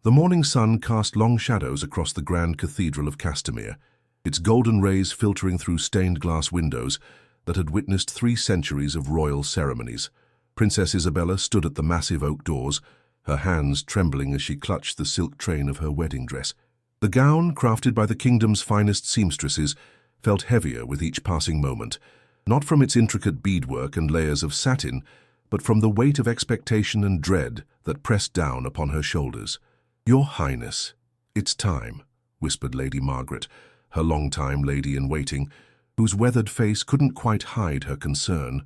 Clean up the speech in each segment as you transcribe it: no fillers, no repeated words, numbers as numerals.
The morning sun cast long shadows across the grand cathedral of Castamere, its golden rays filtering through stained glass windows that had witnessed 3 centuries of royal ceremonies. Princess Isabella stood at the massive oak doors, her hands trembling as she clutched the silk train of her wedding dress. The gown, crafted by the kingdom's finest seamstresses, felt heavier with each passing moment, not from its intricate beadwork and layers of satin, but from the weight of expectation and dread that pressed down upon her shoulders. "Your Highness, it's time," whispered Lady Margaret, her long-time lady-in-waiting, whose weathered face couldn't quite hide her concern.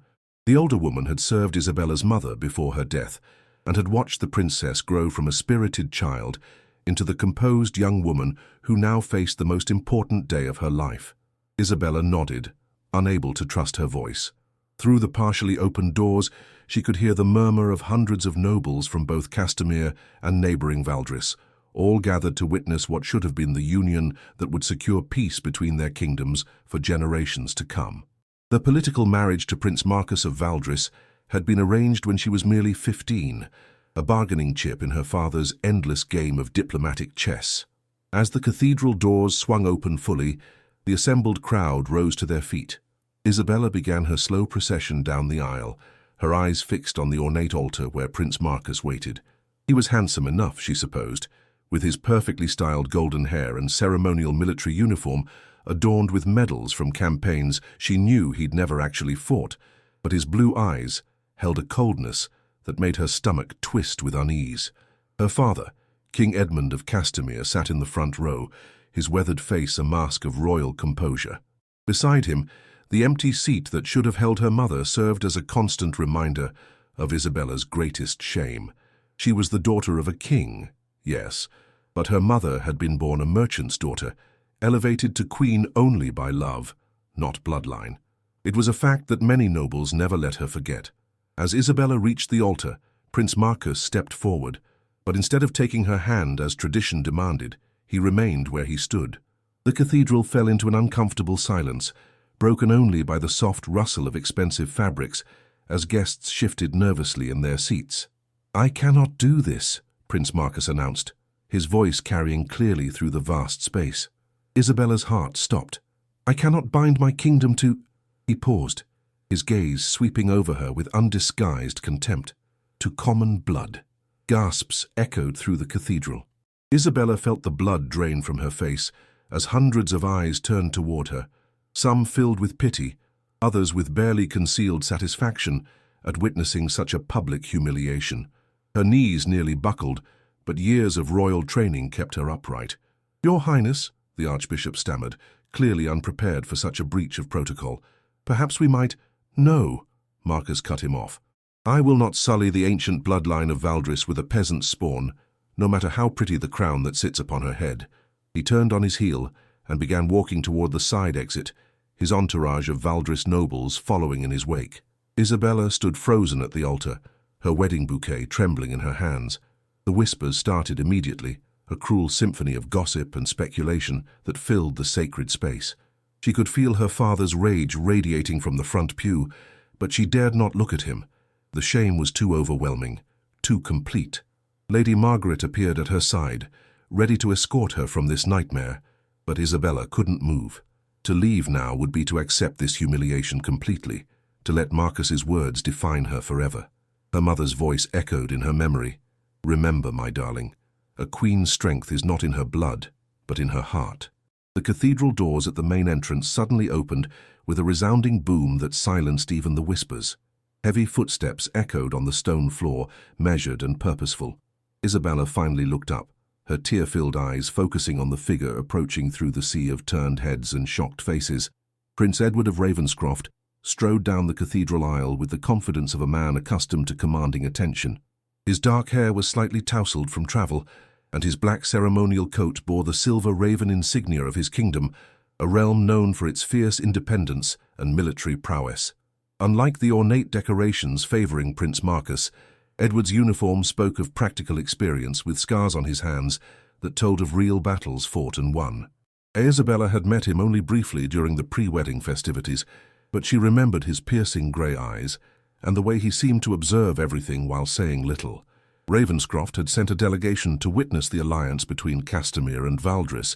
The older woman had served Isabella's mother before her death, and had watched the princess grow from a spirited child into the composed young woman who now faced the most important day of her life. Isabella nodded, unable to trust her voice. Through the partially opened doors, she could hear the murmur of hundreds of nobles from both Castamere and neighboring Valdris, all gathered to witness what should have been the union that would secure peace between their kingdoms for generations to come. The political marriage to Prince Marcus of Valdris had been arranged when she was merely 15, a bargaining chip in her father's endless game of diplomatic chess. As the cathedral doors swung open fully, the assembled crowd rose to their feet. Isabella began her slow procession down the aisle, her eyes fixed on the ornate altar where Prince Marcus waited. He was handsome enough, she supposed, with his perfectly styled golden hair and ceremonial military uniform adorned with medals from campaigns she knew he'd never actually fought, but his blue eyes held a coldness that made her stomach twist with unease. Her father, King Edmund of Castamere, sat in the front row, his weathered face a mask of royal composure. Beside him, the empty seat that should have held her mother served as a constant reminder of Isabella's greatest shame. She was the daughter of a king, yes, but her mother had been born a merchant's daughter, elevated to queen only by love, not bloodline. It was a fact that many nobles never let her forget. As Isabella reached the altar, Prince Marcus stepped forward, but instead of taking her hand as tradition demanded, he remained where he stood. The cathedral fell into an uncomfortable silence, broken only by the soft rustle of expensive fabrics as guests shifted nervously in their seats. "I cannot do this," Prince Marcus announced, his voice carrying clearly through the vast space. Isabella's heart stopped. "I cannot bind my kingdom to—" He paused, his gaze sweeping over her with undisguised contempt. "To common blood." Gasps echoed through the cathedral. Isabella felt the blood drain from her face as hundreds of eyes turned toward her, some filled with pity, others with barely concealed satisfaction at witnessing such a public humiliation. Her knees nearly buckled, but years of royal training kept her upright. "Your Highness," the Archbishop stammered, clearly unprepared for such a breach of protocol. "Perhaps we might—" "No," Marcus cut him off. "I will not sully the ancient bloodline of Valdris with a peasant's spawn, no matter how pretty the crown that sits upon her head." He turned on his heel and began walking toward the side exit, his entourage of Valdris nobles following in his wake. Isabella stood frozen at the altar, her wedding bouquet trembling in her hands. The whispers started immediately, a cruel symphony of gossip and speculation that filled the sacred space. She could feel her father's rage radiating from the front pew, but she dared not look at him. The shame was too overwhelming, too complete. Lady Margaret appeared at her side, ready to escort her from this nightmare, but Isabella couldn't move. To leave now would be to accept this humiliation completely, to let Marcus's words define her forever. Her mother's voice echoed in her memory. "Remember, my darling, a queen's strength is not in her blood, but in her heart." The cathedral doors at the main entrance suddenly opened with a resounding boom that silenced even the whispers. Heavy footsteps echoed on the stone floor, measured and purposeful. Isabella finally looked up, her tear-filled eyes focusing on the figure approaching through the sea of turned heads and shocked faces. Prince Edward of Ravenscroft strode down the cathedral aisle with the confidence of a man accustomed to commanding attention. His dark hair was slightly tousled from travel, and his black ceremonial coat bore the silver raven insignia of his kingdom, a realm known for its fierce independence and military prowess. Unlike the ornate decorations favoring Prince Marcus, Edward's uniform spoke of practical experience with scars on his hands that told of real battles fought and won. Isabella had met him only briefly during the pre-wedding festivities, but she remembered his piercing grey eyes and the way he seemed to observe everything while saying little. Ravenscroft had sent a delegation to witness the alliance between Castamere and Valdris,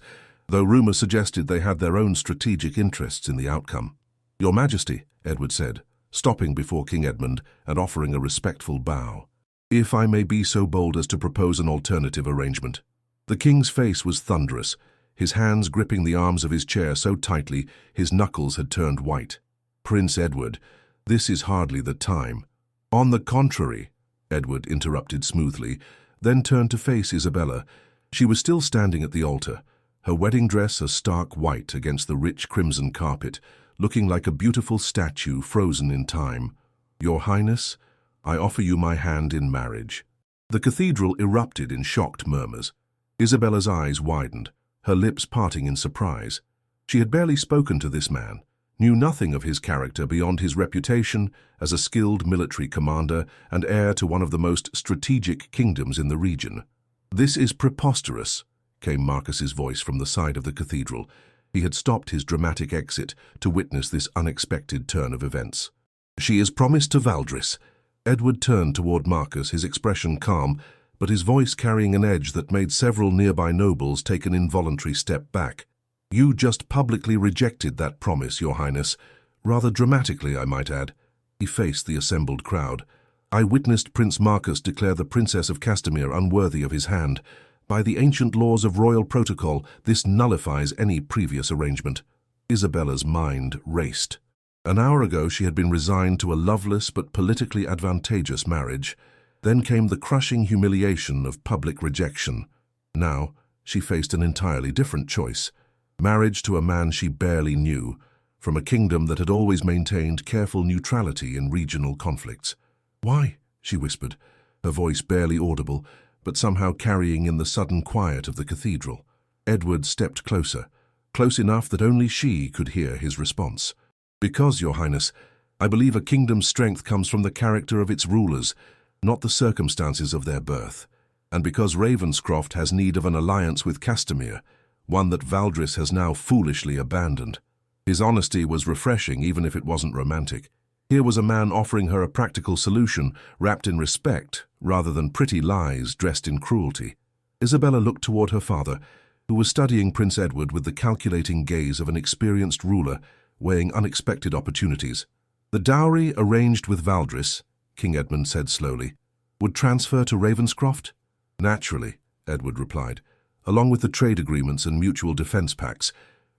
though rumour suggested they had their own strategic interests in the outcome. "Your Majesty," Edward said, stopping before King Edmund and offering a respectful bow, "if I may be so bold as to propose an alternative arrangement." The king's face was thunderous, his hands gripping the arms of his chair so tightly his knuckles had turned white. "Prince Edward, this is hardly the time." "On the contrary," Edward interrupted smoothly, then turned to face Isabella. She was still standing at the altar, her wedding dress a stark white against the rich crimson carpet, looking like a beautiful statue frozen in time. "Your Highness, I offer you my hand in marriage." The cathedral erupted in shocked murmurs. Isabella's eyes widened, her lips parting in surprise. She had barely spoken to this man, knew nothing of his character beyond his reputation as a skilled military commander and heir to one of the most strategic kingdoms in the region. "This is preposterous," came Marcus's voice from the side of the cathedral. He had stopped his dramatic exit to witness this unexpected turn of events. "She is promised to Valdris." Edward turned toward Marcus, his expression calm, but his voice carrying an edge that made several nearby nobles take an involuntary step back. "You just publicly rejected that promise, Your Highness. Rather dramatically, I might add." He faced the assembled crowd. "I witnessed Prince Marcus declare the Princess of Castamere unworthy of his hand. By the ancient laws of royal protocol, this nullifies any previous arrangement." Isabella's mind raced. An hour ago she had been resigned to a loveless but politically advantageous marriage. Then came the crushing humiliation of public rejection. Now she faced an entirely different choice. Marriage to a man she barely knew, from a kingdom that had always maintained careful neutrality in regional conflicts. "Why?" she whispered, her voice barely audible, but somehow carrying in the sudden quiet of the cathedral. Edward stepped closer, close enough that only she could hear his response. "Because, Your Highness, I believe a kingdom's strength comes from the character of its rulers, not the circumstances of their birth. And because Ravenscroft has need of an alliance with Castamere, one that Valdris has now foolishly abandoned." His honesty was refreshing, even if it wasn't romantic. Here was a man offering her a practical solution, wrapped in respect, rather than pretty lies dressed in cruelty. Isabella looked toward her father, who was studying Prince Edward with the calculating gaze of an experienced ruler, weighing unexpected opportunities. "The dowry arranged with Valdris," King Edmund said slowly, "would transfer to Ravenscroft?" "Naturally," Edward replied. "Along with the trade agreements and mutual defense pacts,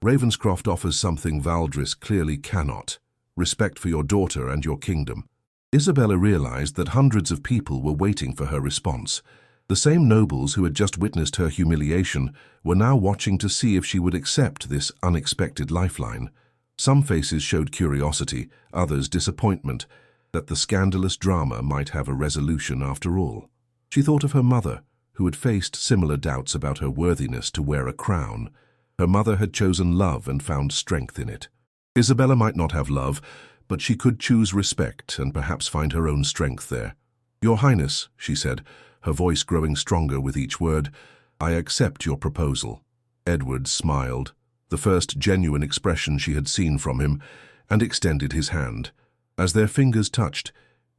Ravenscroft offers something Valdris clearly cannot: respect for your daughter and your kingdom." Isabella realized that hundreds of people were waiting for her response. The same nobles who had just witnessed her humiliation were now watching to see if she would accept this unexpected lifeline. Some faces showed curiosity, others disappointment, that the scandalous drama might have a resolution after all. She thought of her mother, who had faced similar doubts about her worthiness to wear a crown. Her mother had chosen love and found strength in it. Isabella might not have love, but she could choose respect and perhaps find her own strength there. "Your Highness," she said, her voice growing stronger with each word, "I accept your proposal." Edward smiled, the first genuine expression she had seen from him, and extended his hand. As their fingers touched,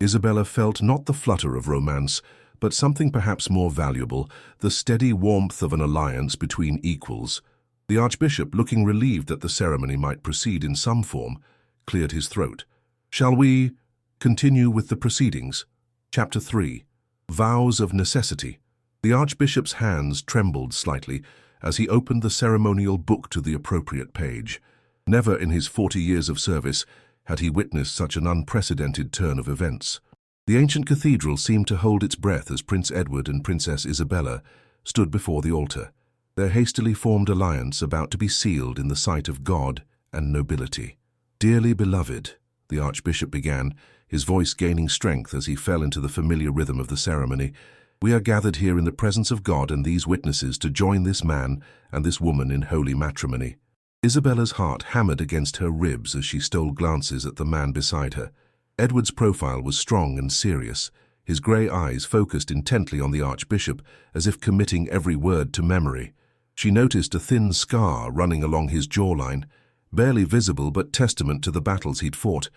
Isabella felt not the flutter of romance, but something perhaps more valuable, the steady warmth of an alliance between equals. The Archbishop, looking relieved that the ceremony might proceed in some form, cleared his throat. "Shall we continue with the proceedings?" Chapter 3. Vows of Necessity. The Archbishop's hands trembled slightly as he opened the ceremonial book to the appropriate page. Never in his 40 years of service had he witnessed such an unprecedented turn of events. The ancient cathedral seemed to hold its breath as Prince Edward and Princess Isabella stood before the altar, their hastily formed alliance about to be sealed in the sight of God and nobility. "Dearly beloved," the Archbishop began, his voice gaining strength as he fell into the familiar rhythm of the ceremony, "we are gathered here in the presence of God and these witnesses to join this man and this woman in holy matrimony." Isabella's heart hammered against her ribs as she stole glances at the man beside her. Edward's profile was strong and serious, his grey eyes focused intently on the Archbishop, as if committing every word to memory. She noticed a thin scar running along his jawline, barely visible but testament to the battles he'd fought,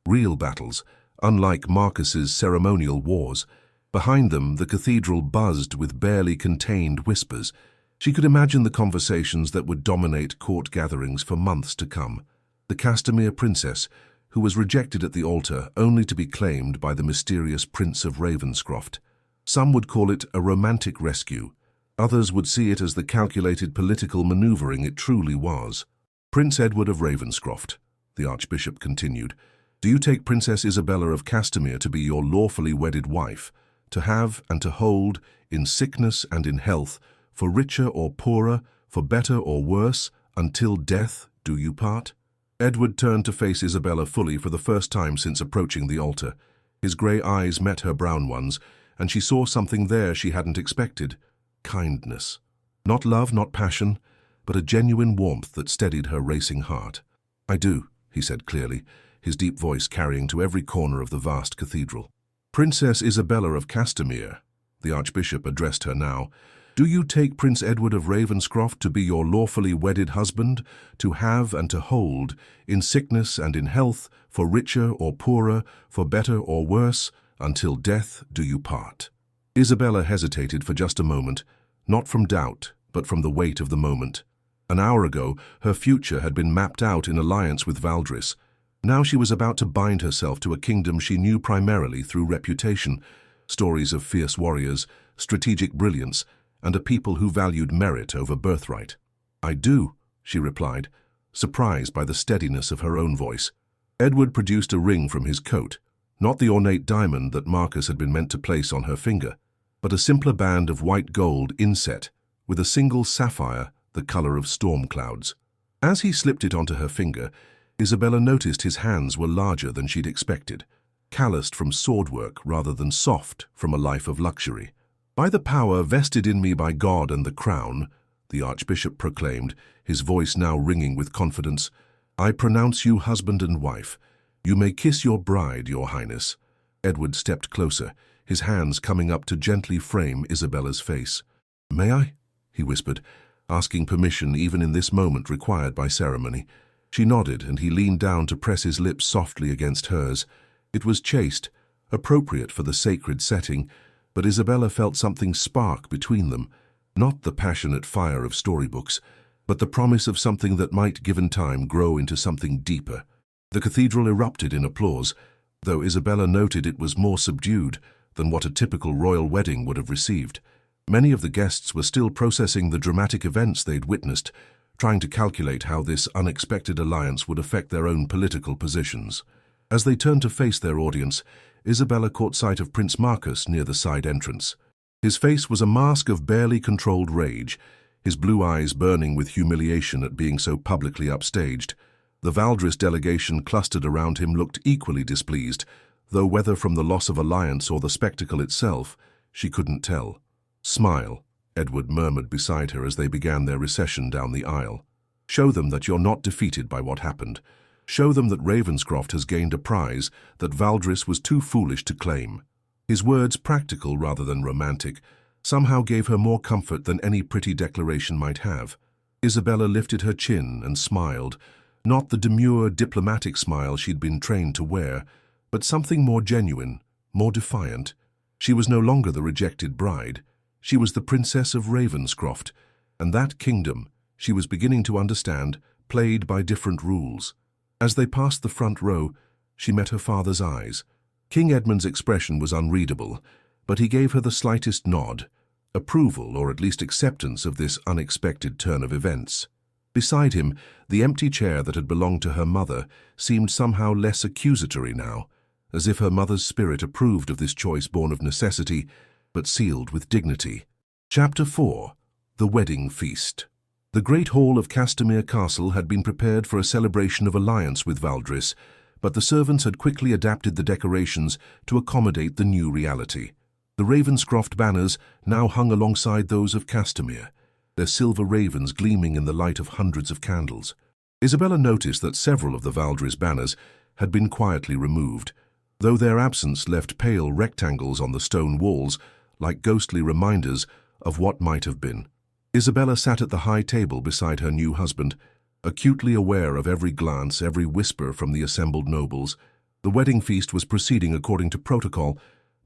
real battles, unlike Marcus's ceremonial wars. Behind them, the cathedral buzzed with barely contained whispers. She could imagine the conversations that would dominate court gatherings for months to come. The Castamere princess, who was rejected at the altar only to be claimed by the mysterious Prince of Ravenscroft. Some would call it a romantic rescue. Others would see it as the calculated political maneuvering it truly was. Prince Edward of Ravenscroft, the Archbishop continued, do you take Princess Isabella of Castamere to be your lawfully wedded wife, to have and to hold, in sickness and in health, for richer or poorer, for better or worse, until death do you part? Edward turned to face Isabella fully for the first time since approaching the altar. His grey eyes met her brown ones, and she saw something there she hadn't expected. Kindness. Not love, not passion, but a genuine warmth that steadied her racing heart. I do, he said clearly, his deep voice carrying to every corner of the vast cathedral. Princess Isabella of Castamere, the Archbishop addressed her now, do you take Prince Edward of Ravenscroft to be your lawfully wedded husband, to have and to hold, in sickness and in health, for richer or poorer, for better or worse, until death do you part? Isabella hesitated for just a moment, not from doubt, but from the weight of the moment. An hour ago, her future had been mapped out in alliance with Valdris. Now she was about to bind herself to a kingdom she knew primarily through reputation, stories of fierce warriors, strategic brilliance, and a people who valued merit over birthright. I do, she replied, surprised by the steadiness of her own voice. Edward produced a ring from his coat, not the ornate diamond that Marcus had been meant to place on her finger, but a simpler band of white gold inset with a single sapphire the color of storm clouds. As he slipped it onto her finger, Isabella noticed his hands were larger than she'd expected, calloused from sword work rather than soft from a life of luxury. By the power vested in me by God and the crown, the Archbishop proclaimed, his voice now ringing with confidence, I pronounce you husband and wife. You may kiss your bride, your highness. Edward stepped closer, his hands coming up to gently frame Isabella's face. May I? He whispered, asking permission even in this moment required by ceremony. She nodded, and he leaned down to press his lips softly against hers. It was chaste, appropriate for the sacred setting, but Isabella felt something spark between them, not the passionate fire of storybooks, but the promise of something that might, given time, grow into something deeper. The cathedral erupted in applause, though Isabella noted it was more subdued than what a typical royal wedding would have received. Many of the guests were still processing the dramatic events they'd witnessed, trying to calculate how this unexpected alliance would affect their own political positions. As they turned to face their audience, Isabella caught sight of Prince Marcus near the side entrance. His face was a mask of barely controlled rage, his blue eyes burning with humiliation at being so publicly upstaged. The Valdris delegation clustered around him looked equally displeased, though whether from the loss of alliance or the spectacle itself, she couldn't tell. Smile, Edward murmured beside her as they began their recession down the aisle. Show them that you're not defeated by what happened. Show them that Ravenscroft has gained a prize that Valdris was too foolish to claim. His words, practical rather than romantic, somehow gave her more comfort than any pretty declaration might have. Isabella lifted her chin and smiled, not the demure, diplomatic smile she'd been trained to wear, but something more genuine, more defiant. She was no longer the rejected bride. She was the Princess of Ravenscroft, and that kingdom, she was beginning to understand, played by different rules. As they passed the front row, she met her father's eyes. King Edmund's expression was unreadable, but he gave her the slightest nod, approval or at least acceptance of this unexpected turn of events. Beside him, the empty chair that had belonged to her mother seemed somehow less accusatory now, as if her mother's spirit approved of this choice born of necessity, but sealed with dignity. Chapter 4. The Wedding Feast. The great hall of Castamere Castle had been prepared for a celebration of alliance with Valdris, but the servants had quickly adapted the decorations to accommodate the new reality. The Ravenscroft banners now hung alongside those of Castamere, their silver ravens gleaming in the light of hundreds of candles. Isabella noticed that several of the Valdris banners had been quietly removed, though their absence left pale rectangles on the stone walls like ghostly reminders of what might have been. Isabella sat at the high table beside her new husband, acutely aware of every glance, every whisper from the assembled nobles. The wedding feast was proceeding according to protocol,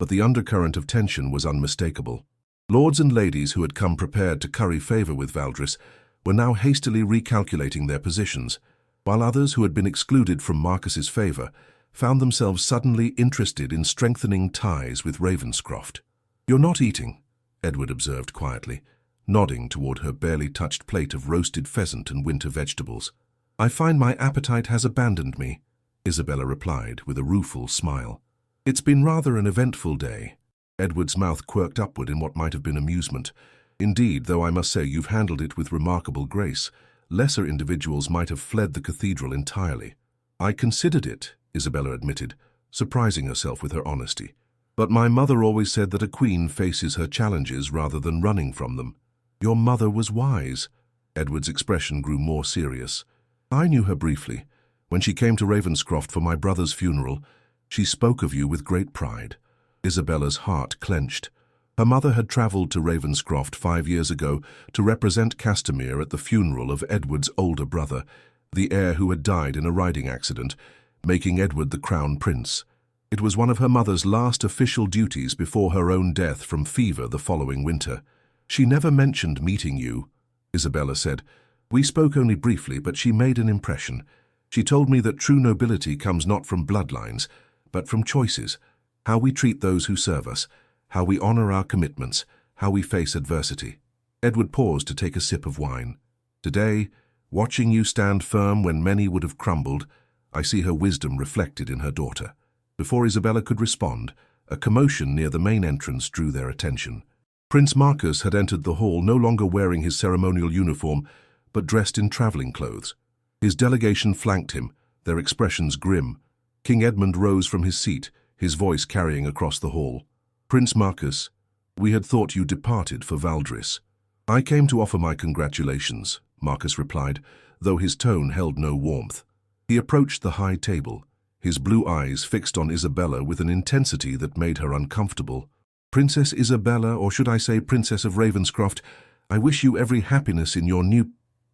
but the undercurrent of tension was unmistakable. Lords and ladies who had come prepared to curry favor with Valdris were now hastily recalculating their positions, while others who had been excluded from Marcus's favor found themselves suddenly interested in strengthening ties with Ravenscroft. "You're not eating," Edward observed quietly, nodding toward her barely touched plate of roasted pheasant and winter vegetables. "I find my appetite has abandoned me," Isabella replied with a rueful smile. "It's been rather an eventful day." Edward's mouth quirked upward in what might have been amusement. "Indeed, though I must say you've handled it with remarkable grace. Lesser individuals might have fled the cathedral entirely." "I considered it," Isabella admitted, surprising herself with her honesty. "But my mother always said that a queen faces her challenges rather than running from them." "Your mother was wise." Edward's expression grew more serious. "I knew her briefly. When she came to Ravenscroft for my brother's funeral, she spoke of you with great pride." Isabella's heart clenched. Her mother had travelled to Ravenscroft 5 years ago to represent Castamere at the funeral of Edward's older brother, the heir who had died in a riding accident, making Edward the crown prince. It was one of her mother's last official duties before her own death from fever the following winter. "She never mentioned meeting you," Isabella said. "We spoke only briefly, but she made an impression. She told me that true nobility comes not from bloodlines, but from choices, how we treat those who serve us, how we honor our commitments, how we face adversity." Edward paused to take a sip of wine. "Today, watching you stand firm when many would have crumbled, I see her wisdom reflected in her daughter." Before Isabella could respond, a commotion near the main entrance drew their attention. Prince Marcus had entered the hall no longer wearing his ceremonial uniform, but dressed in traveling clothes. His delegation flanked him, their expressions grim. King Edmund rose from his seat, his voice carrying across the hall. "Prince Marcus, we had thought you departed for Valdris." "I came to offer my congratulations," Marcus replied, though his tone held no warmth. He approached the high table, his blue eyes fixed on Isabella with an intensity that made her uncomfortable. "Princess Isabella, or should I say Princess of Ravenscroft, I wish you every happiness in your new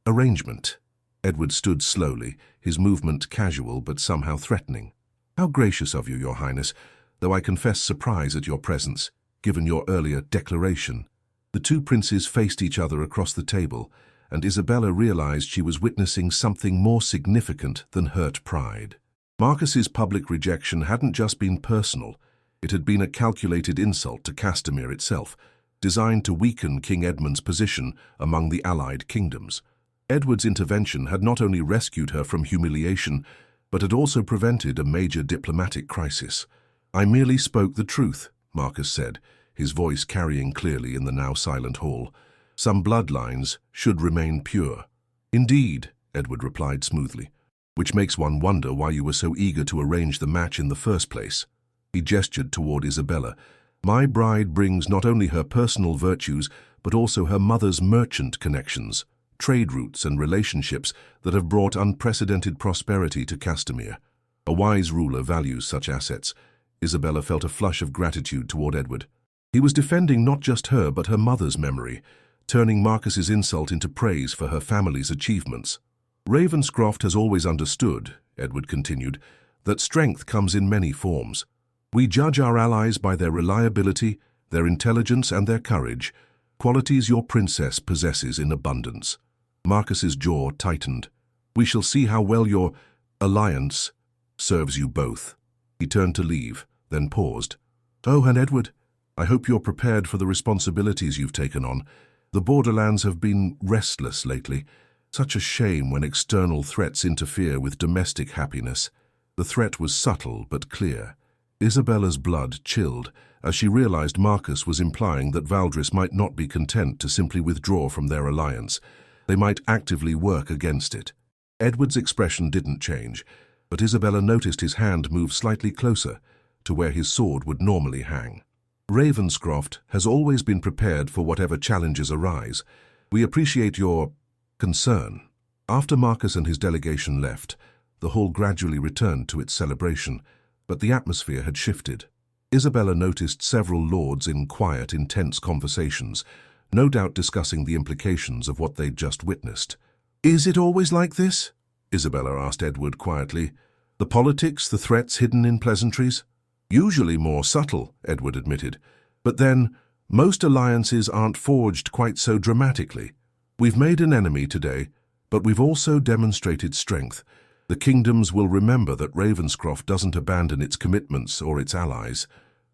arrangement." Edward stood slowly, his movement casual but somehow threatening. "How gracious of you, Your Highness, though I confess surprise at your presence, given your earlier declaration." The two princes faced each other across the table, and Isabella realized she was witnessing something more significant than hurt pride. Marcus's public rejection hadn't just been personal, it had been a calculated insult to Castamere itself, designed to weaken King Edmund's position among the allied kingdoms. Edward's intervention had not only rescued her from humiliation, but had also prevented a major diplomatic crisis. "I merely spoke the truth," Marcus said, his voice carrying clearly in the now silent hall. "Some bloodlines should remain pure." "Indeed," Edward replied smoothly, "which makes one wonder why you were so eager to arrange the match in the first place." He gestured toward Isabella. "My bride brings not only her personal virtues, but also her mother's merchant connections, trade routes and relationships that have brought unprecedented prosperity to Castamere. A wise ruler values such assets." Isabella felt a flush of gratitude toward Edward. He was defending not just her, but her mother's memory, turning Marcus's insult into praise for her family's achievements. "Ravenscroft has always understood," Edward continued, "that strength comes in many forms. We judge our allies by their reliability, their intelligence, and their courage, qualities your princess possesses in abundance." Marcus's jaw tightened. "We shall see how well your alliance serves you both." He turned to leave, then paused. "Oh, and Edward, I hope you're prepared for the responsibilities you've taken on. The borderlands have been restless lately. Such a shame when external threats interfere with domestic happiness." The threat was subtle but clear. Isabella's blood chilled as she realized Marcus was implying that Valdris might not be content to simply withdraw from their alliance. They might actively work against it. Edward's expression didn't change, but Isabella noticed his hand move slightly closer to where his sword would normally hang. "Ravenscroft has always been prepared for whatever challenges arise. We appreciate your concern." After Marcus and his delegation left, the hall gradually returned to its celebration, but the atmosphere had shifted. Isabella noticed several lords in quiet, intense conversations, no doubt discussing the implications of what they'd just witnessed. "Is it always like this?" Isabella asked Edward quietly. "The politics, the threats hidden in pleasantries?" Usually more subtle, Edward admitted. But then, most alliances aren't forged quite so dramatically. We've made an enemy today, but we've also demonstrated strength. The kingdoms will remember that Ravenscroft doesn't abandon its commitments or its allies.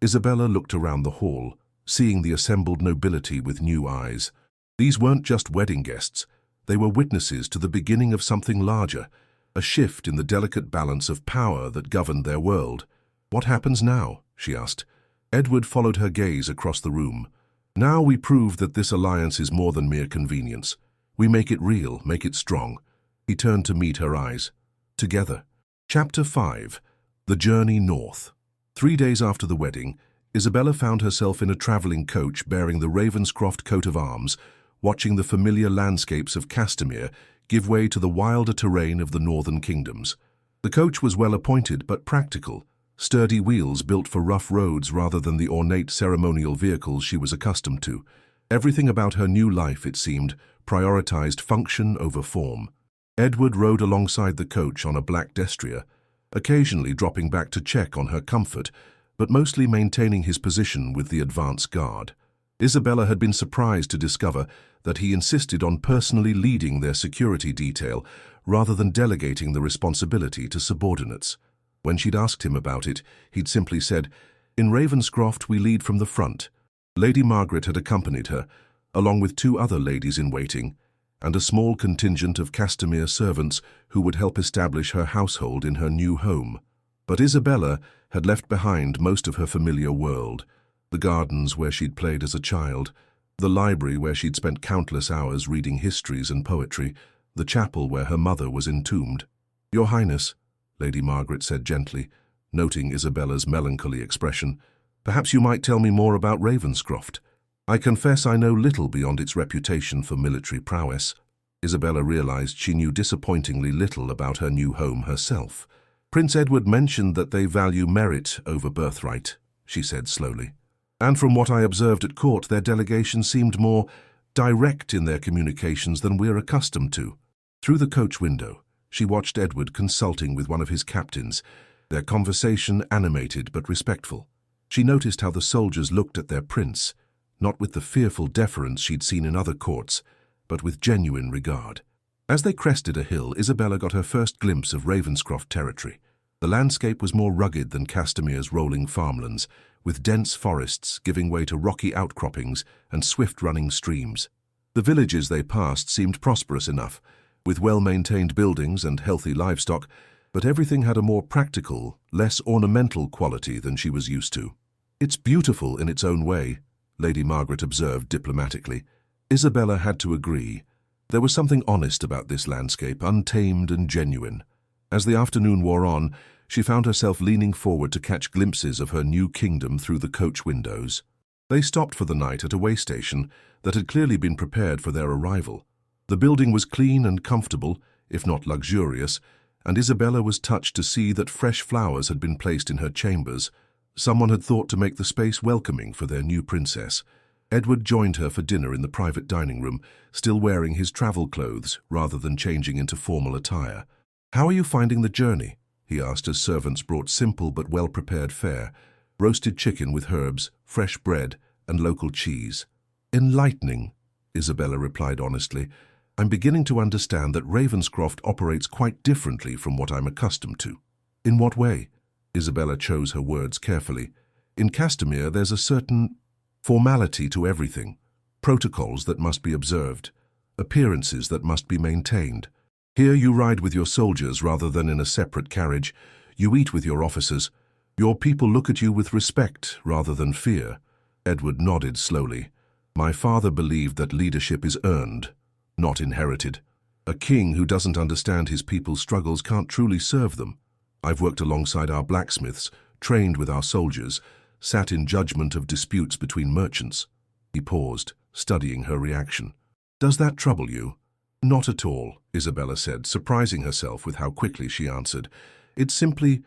Isabella looked around the hall, seeing the assembled nobility with new eyes. These weren't just wedding guests. They were witnesses to the beginning of something larger, a shift in the delicate balance of power that governed their world. "What happens now?" she asked. Edward followed her gaze across the room. "Now we prove that this alliance is more than mere convenience. We make it real, make it strong." He turned to meet her eyes. Together. Chapter 5. The Journey North. 3 days after the wedding, Isabella found herself in a travelling coach bearing the Ravenscroft coat of arms, watching the familiar landscapes of Castamere give way to the wilder terrain of the northern kingdoms. The coach was well appointed but practical, sturdy wheels built for rough roads rather than the ornate ceremonial vehicles she was accustomed to. Everything about her new life, it seemed, prioritized function over form. Edward rode alongside the coach on a black destrier, occasionally dropping back to check on her comfort, but mostly maintaining his position with the advance guard. Isabella had been surprised to discover that he insisted on personally leading their security detail rather than delegating the responsibility to subordinates. When she'd asked him about it, he'd simply said, "In Ravenscroft we lead from the front." Lady Margaret had accompanied her, along with 2 other ladies-in-waiting, and a small contingent of Castamere servants who would help establish her household in her new home. But Isabella had left behind most of her familiar world, the gardens where she'd played as a child, the library where she'd spent countless hours reading histories and poetry, the chapel where her mother was entombed. "Your Highness," Lady Margaret said gently, noting Isabella's melancholy expression, "perhaps you might tell me more about Ravenscroft. I confess I know little beyond its reputation for military prowess." Isabella realized she knew disappointingly little about her new home herself. "Prince Edward mentioned that they value merit over birthright," she said slowly. "And from what I observed at court, their delegation seemed more direct in their communications than we're accustomed to." Through the coach window, she watched Edward consulting with one of his captains, their conversation animated but respectful. She noticed how the soldiers looked at their prince, not with the fearful deference she'd seen in other courts, but with genuine regard. As they crested a hill, Isabella got her first glimpse of Ravenscroft territory. The landscape was more rugged than Castamere's rolling farmlands, with dense forests giving way to rocky outcroppings and swift-running streams. The villages they passed seemed prosperous enough, with well-maintained buildings and healthy livestock, but everything had a more practical, less ornamental quality than she was used to. "It's beautiful in its own way," Lady Margaret observed diplomatically. Isabella had to agree. There was something honest about this landscape, untamed and genuine. As the afternoon wore on, she found herself leaning forward to catch glimpses of her new kingdom through the coach windows. They stopped for the night at a way station that had clearly been prepared for their arrival. The building was clean and comfortable, if not luxurious, and Isabella was touched to see that fresh flowers had been placed in her chambers. Someone had thought to make the space welcoming for their new princess. Edward joined her for dinner in the private dining room, still wearing his travel clothes rather than changing into formal attire. "How are you finding the journey?" he asked as servants brought simple but well-prepared fare, roasted chicken with herbs, fresh bread, and local cheese. "Enlightening," Isabella replied honestly. "I'm beginning to understand that Ravenscroft operates quite differently from what I'm accustomed to." "In what way?" Isabella chose her words carefully. "In Castamere, there's a certain formality to everything, protocols that must be observed, appearances that must be maintained. Here you ride with your soldiers rather than in a separate carriage. You eat with your officers. Your people look at you with respect rather than fear." Edward nodded slowly. "My father believed that leadership is earned, not inherited. A king who doesn't understand his people's struggles can't truly serve them. I've worked alongside our blacksmiths, trained with our soldiers, sat in judgment of disputes between merchants." He paused, studying her reaction. "Does that trouble you?" "Not at all," Isabella said, surprising herself with how quickly she answered. "It's simply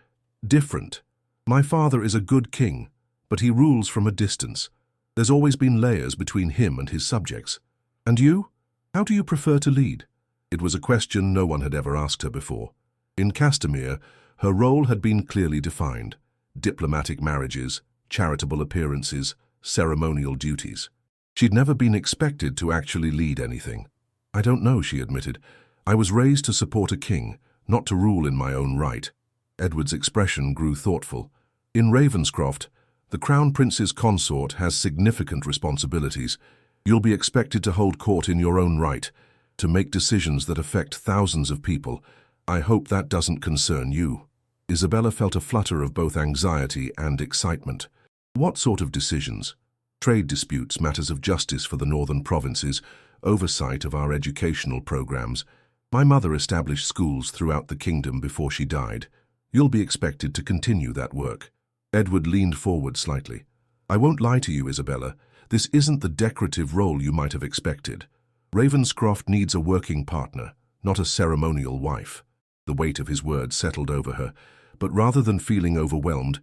different. My father is a good king, but he rules from a distance. There's always been layers between him and his subjects. And you? How do you prefer to lead?" It was a question no one had ever asked her before. In Castamere, her role had been clearly defined: diplomatic marriages, charitable appearances, ceremonial duties. She'd never been expected to actually lead anything. "I don't know," she admitted. "I was raised to support a king, not to rule in my own right." Edward's expression grew thoughtful. "In Ravenscroft, the Crown Prince's consort has significant responsibilities. You'll be expected to hold court in your own right, to make decisions that affect thousands of people. I hope that doesn't concern you." Isabella felt a flutter of both anxiety and excitement. "What sort of decisions?" "Trade disputes, matters of justice for the northern provinces, oversight of our educational programs. My mother established schools throughout the kingdom before she died. You'll be expected to continue that work." Edward leaned forward slightly. "I won't lie to you, Isabella. This isn't the decorative role you might have expected. Ravenscroft needs a working partner, not a ceremonial wife." The weight of his words settled over her, but rather than feeling overwhelmed,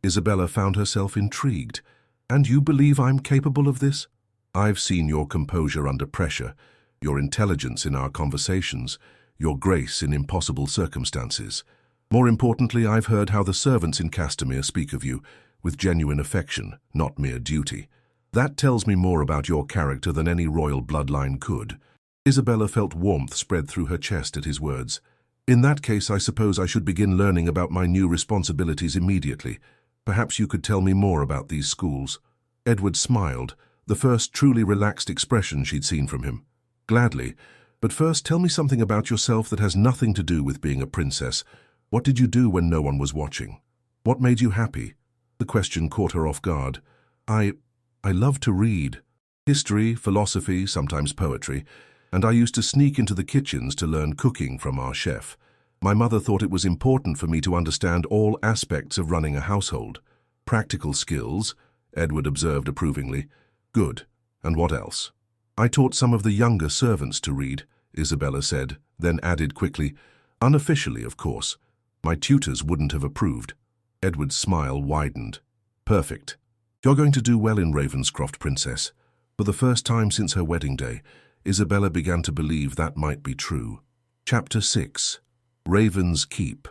Isabella found herself intrigued. "And you believe I'm capable of this?" "I've seen your composure under pressure, your intelligence in our conversations, your grace in impossible circumstances. More importantly, I've heard how the servants in Castamere speak of you, with genuine affection, not mere duty. That tells me more about your character than any royal bloodline could." Isabella felt warmth spread through her chest at his words. "In that case, I suppose I should begin learning about my new responsibilities immediately. Perhaps you could tell me more about these schools." Edward smiled, the first truly relaxed expression she'd seen from him. "Gladly, but first tell me something about yourself that has nothing to do with being a princess. What did you do when no one was watching? What made you happy?" The question caught her off guard. I love to read. History, philosophy, sometimes poetry, and I used to sneak into the kitchens to learn cooking from our chef. My mother thought it was important for me to understand all aspects of running a household. Practical skills," Edward observed approvingly. "Good. And what else?" "I taught some of the younger servants to read," Isabella said, then added quickly, "Unofficially, of course. My tutors wouldn't have approved." Edward's smile widened. "Perfect. You're going to do well in Ravenscroft, Princess." For the first time since her wedding day, Isabella began to believe that might be true. Chapter 6. Raven's Keep.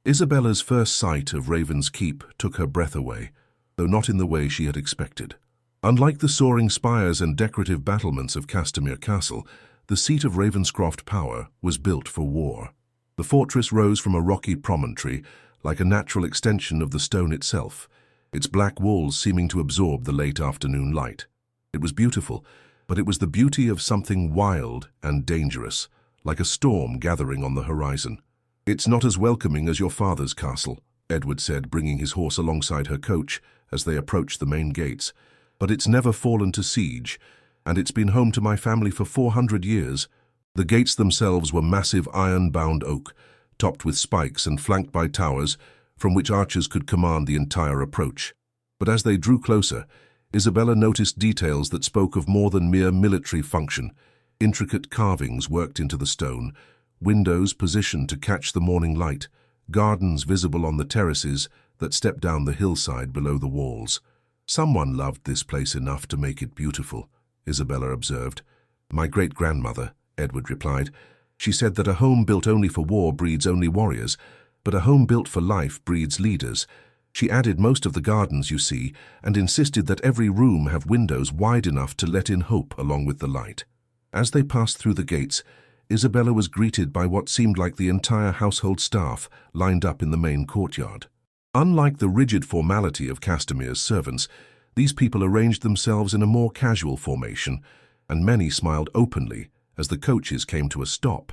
Isabella's first sight of Raven's Keep took her breath away, though not in the way she had expected. Unlike the soaring spires and decorative battlements of Castamere Castle, the seat of Ravenscroft power was built for war. The fortress rose from a rocky promontory, like a natural extension of the stone itself, its black walls seeming to absorb the late afternoon light. It was beautiful, but it was the beauty of something wild and dangerous, like a storm gathering on the horizon. "It's not as welcoming as your father's castle," Edward said, bringing his horse alongside her coach as they approached the main gates. "But it's never fallen to siege, and it's been home to my family for 400 years. The gates themselves were massive iron-bound oak, topped with spikes and flanked by towers from which archers could command the entire approach. But as they drew closer, Isabella noticed details that spoke of more than mere military function. Intricate carvings worked into the stone, windows positioned to catch the morning light, gardens visible on the terraces that stepped down the hillside below the walls. "Someone loved this place enough to make it beautiful," Isabella observed. "My great-grandmother," Edward replied. "She said that a home built only for war breeds only warriors, but a home built for life breeds leaders. She added most of the gardens, you see, and insisted that every room have windows wide enough to let in hope along with the light." As they passed through the gates, Isabella was greeted by what seemed like the entire household staff lined up in the main courtyard. Unlike the rigid formality of Castamere's servants, these people arranged themselves in a more casual formation, and many smiled openly as the coaches came to a stop.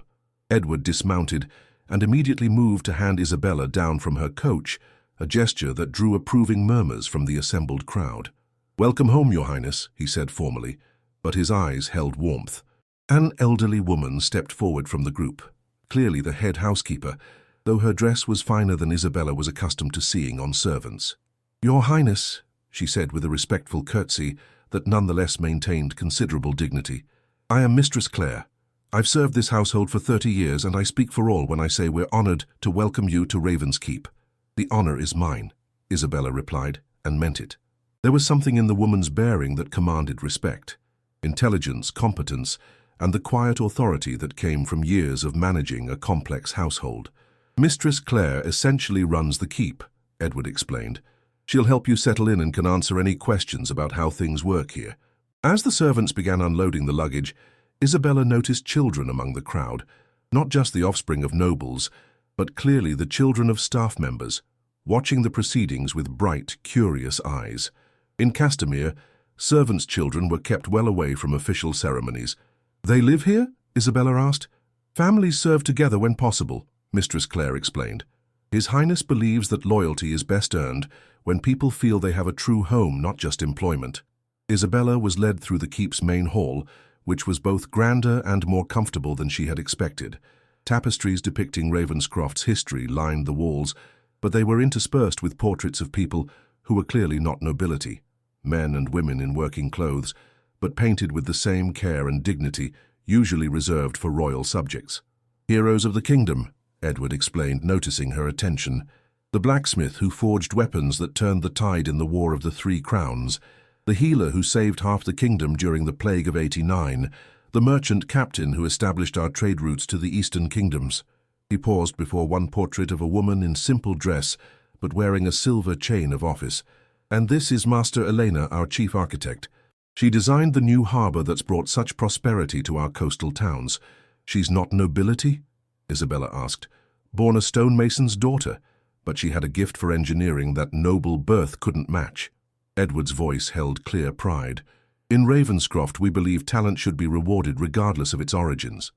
Edward dismounted and immediately moved to hand Isabella down from her coach, a gesture that drew approving murmurs from the assembled crowd. "Welcome home, Your Highness," he said formally, but his eyes held warmth. An elderly woman stepped forward from the group, clearly the head housekeeper, though her dress was finer than Isabella was accustomed to seeing on servants. "Your Highness," she said with a respectful curtsy that nonetheless maintained considerable dignity, "I am Mistress Clare. I've served this household for 30 years, and I speak for all when I say we're honored to welcome you to Raven's Keep." "The honor is mine," Isabella replied, and meant it. There was something in the woman's bearing that commanded respect. Intelligence, competence, and the quiet authority that came from years of managing a complex household. "Mistress Clare essentially runs the keep," Edward explained. She'll help you settle in and can answer any questions about how things work here. As the servants began unloading the luggage, Isabella noticed children among the crowd, not just the offspring of nobles, but clearly the children of staff members, watching the proceedings with bright, curious eyes. In Castamere, servants' children were kept well away from official ceremonies. "They live here?" Isabella asked. "Families serve together when possible," Mistress Clare explained. "His Highness believes that loyalty is best earned when people feel they have a true home, not just employment." Isabella was led through the keep's main hall, which was both grander and more comfortable than she had expected. Tapestries depicting Ravenscroft's history lined the walls, but they were interspersed with portraits of people who were clearly not nobility, men and women in working clothes, but painted with the same care and dignity usually reserved for royal subjects. "Heroes of the kingdom," Edward explained, noticing her attention. "The blacksmith who forged weapons that turned the tide in the War of the Three Crowns, the healer who saved half the kingdom during the Plague of '89, the merchant captain who established our trade routes to the eastern kingdoms." He paused before one portrait of a woman in simple dress, but wearing a silver chain of office. "And this is Master Elena, our chief architect. She designed the new harbour that's brought such prosperity to our coastal towns." "She's not nobility?" Isabella asked. "Born a stonemason's daughter, but she had a gift for engineering that noble birth couldn't match." Edward's voice held clear pride. "In Ravenscroft, we believe talent should be rewarded regardless of its origins."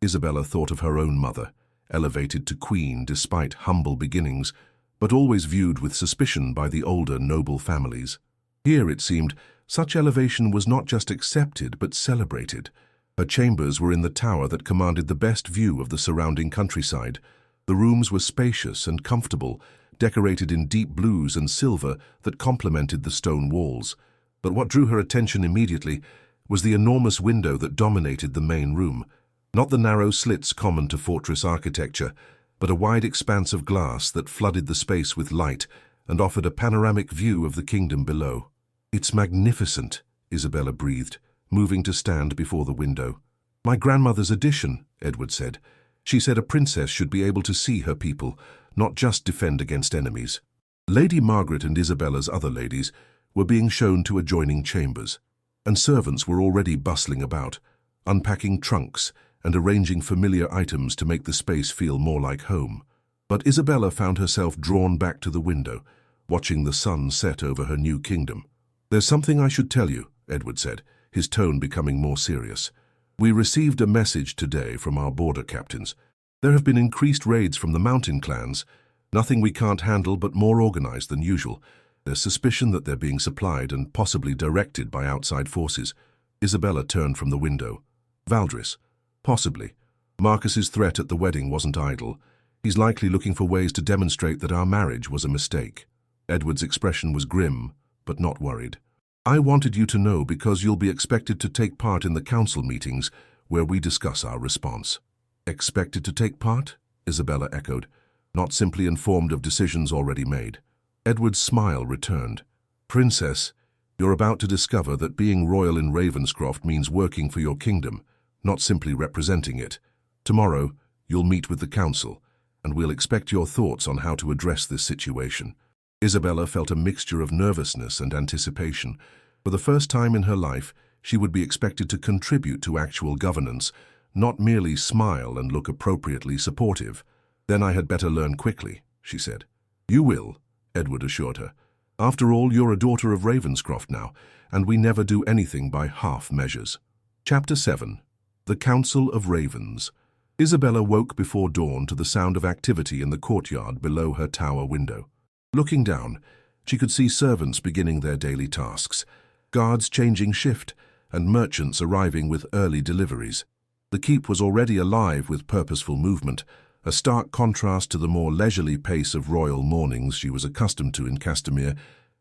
Isabella thought of her own mother, elevated to queen despite humble beginnings, but always viewed with suspicion by the older noble families. Here, it seemed, such elevation was not just accepted but celebrated. Her chambers were in the tower that commanded the best view of the surrounding countryside. The rooms were spacious and comfortable, decorated in deep blues and silver that complemented the stone walls. But what drew her attention immediately was the enormous window that dominated the main room. Not the narrow slits common to fortress architecture, but a wide expanse of glass that flooded the space with light and offered a panoramic view of the kingdom below. "It's magnificent," Isabella breathed, moving to stand before the window. "My grandmother's addition," Edward said. "She said a princess should be able to see her people, not just defend against enemies." Lady Margaret and Isabella's other ladies were being shown to adjoining chambers, and servants were already bustling about, unpacking trunks and arranging familiar items to make the space feel more like home. But Isabella found herself drawn back to the window, watching the sun set over her new kingdom. "There's something I should tell you," Edward said, his tone becoming more serious. "We received a message today from our border captains. There have been increased raids from the mountain clans, nothing we can't handle but more organized than usual. There's suspicion that they're being supplied and possibly directed by outside forces." Isabella turned from the window. "Valdris? Possibly. Marcus's threat at the wedding wasn't idle. He's likely looking for ways to demonstrate that our marriage was a mistake." Edward's expression was grim, but not worried. "I wanted you to know because you'll be expected to take part in the council meetings where we discuss our response." "Expected to take part?" Isabella echoed, not simply informed of decisions already made. Edward's smile returned. "Princess, you're about to discover that being royal in Ravenscroft means working for your kingdom, not simply representing it. Tomorrow, you'll meet with the council, and we'll expect your thoughts on how to address this situation." Isabella felt a mixture of nervousness and anticipation. For the first time in her life, she would be expected to contribute to actual governance, not merely smile and look appropriately supportive. "Then I had better learn quickly," she said. "You will," Edward assured her. "After all, you're a daughter of Ravenscroft now, and we never do anything by half measures." Chapter 7. The Council of Ravens. Isabella woke before dawn to the sound of activity in the courtyard below her tower window. Looking down, she could see servants beginning their daily tasks, guards changing shift, and merchants arriving with early deliveries. The keep was already alive with purposeful movement, a stark contrast to the more leisurely pace of royal mornings she was accustomed to in Castamere.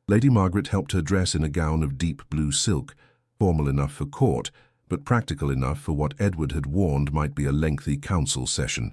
Lady Margaret helped her dress in a gown of deep blue silk, formal enough for court, but practical enough for what Edward had warned might be a lengthy council session.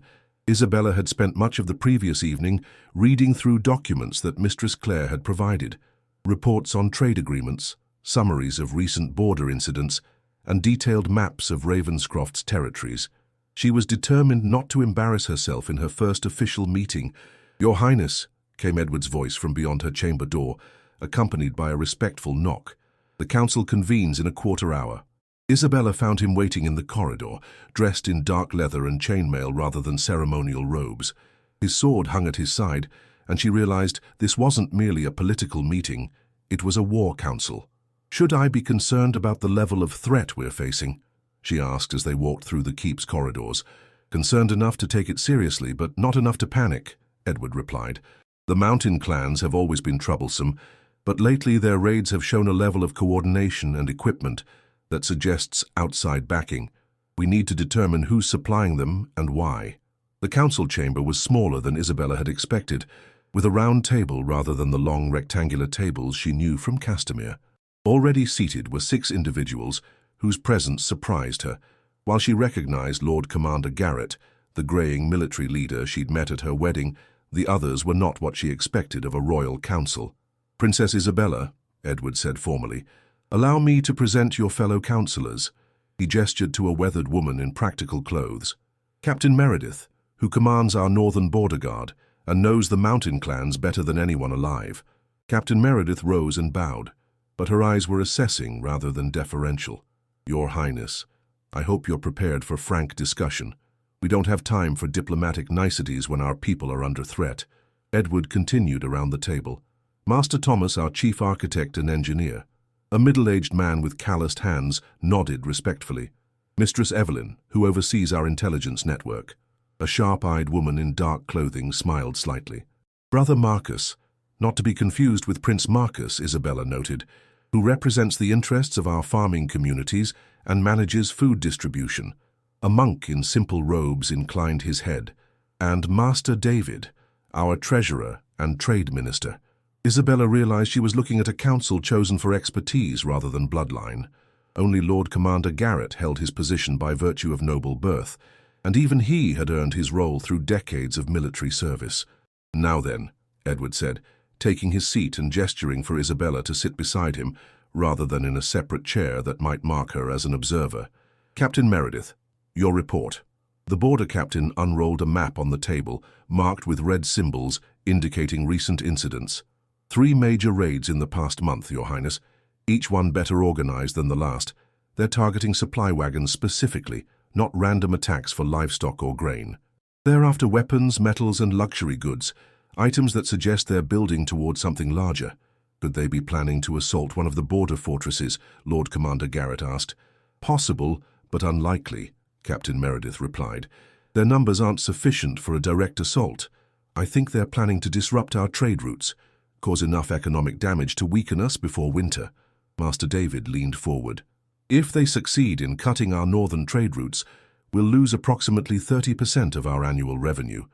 Isabella had spent much of the previous evening reading through documents that Mistress Clare had provided, reports on trade agreements, summaries of recent border incidents, and detailed maps of Ravenscroft's territories. She was determined not to embarrass herself in her first official meeting. "Your Highness," came Edward's voice from beyond her chamber door, accompanied by a respectful knock. The council convenes in a quarter hour. Isabella found him waiting in the corridor, dressed in dark leather and chainmail rather than ceremonial robes. His sword hung at his side, and she realized this wasn't merely a political meeting, it was a war council. "Should I be concerned about the level of threat we're facing?" she asked as they walked through the keep's corridors. "Concerned enough to take it seriously, but not enough to panic," Edward replied. "The mountain clans have always been troublesome, but lately their raids have shown a level of coordination and equipment that suggests outside backing. We need to determine who's supplying them and why." The council chamber was smaller than Isabella had expected, with a round table rather than the long rectangular tables she knew from Castamere. Already seated were 6 individuals whose presence surprised her. While she recognized Lord Commander Garrett, the greying military leader she'd met at her wedding, the others were not what she expected of a royal council. "Princess Isabella," Edward said formally, "allow me to present your fellow councillors." He gestured to a weathered woman in practical clothes. "Captain Meredith, who commands our northern border guard and knows the mountain clans better than anyone alive." Captain Meredith rose and bowed, but her eyes were assessing rather than deferential. "Your Highness, I hope you're prepared for frank discussion. We don't have time for diplomatic niceties when our people are under threat." Edward continued around the table. Master Thomas, our chief architect and engineer, a middle-aged man with calloused hands, nodded respectfully. Mistress Evelyn, who oversees our intelligence network. A sharp-eyed woman in dark clothing smiled slightly. Brother Marcus, not to be confused with Prince Marcus, Isabella noted, who represents the interests of our farming communities and manages food distribution. A monk in simple robes inclined his head. And Master David, our treasurer and trade minister. Isabella realized she was looking at a council chosen for expertise rather than bloodline. Only Lord Commander Garrett held his position by virtue of noble birth, and even he had earned his role through decades of military service. "Now then," Edward said, taking his seat and gesturing for Isabella to sit beside him, rather than in a separate chair that might mark her as an observer. "Captain Meredith, your report." The border captain unrolled a map on the table, marked with red symbols indicating recent incidents. 3 major raids in the past month, Your Highness, each one better organized than the last. They're targeting supply wagons specifically, not random attacks for livestock or grain. They're after weapons, metals, and luxury goods, items that suggest they're building toward something larger. Could they be planning to assault one of the border fortresses? Lord Commander Garrett asked. "Possible, but unlikely," Captain Meredith replied. "Their numbers aren't sufficient for a direct assault. I think they're planning to disrupt our trade routes, cause enough economic damage to weaken us before winter." Master David leaned forward. "If they succeed in cutting our northern trade routes, we'll lose approximately 30% of our annual revenue.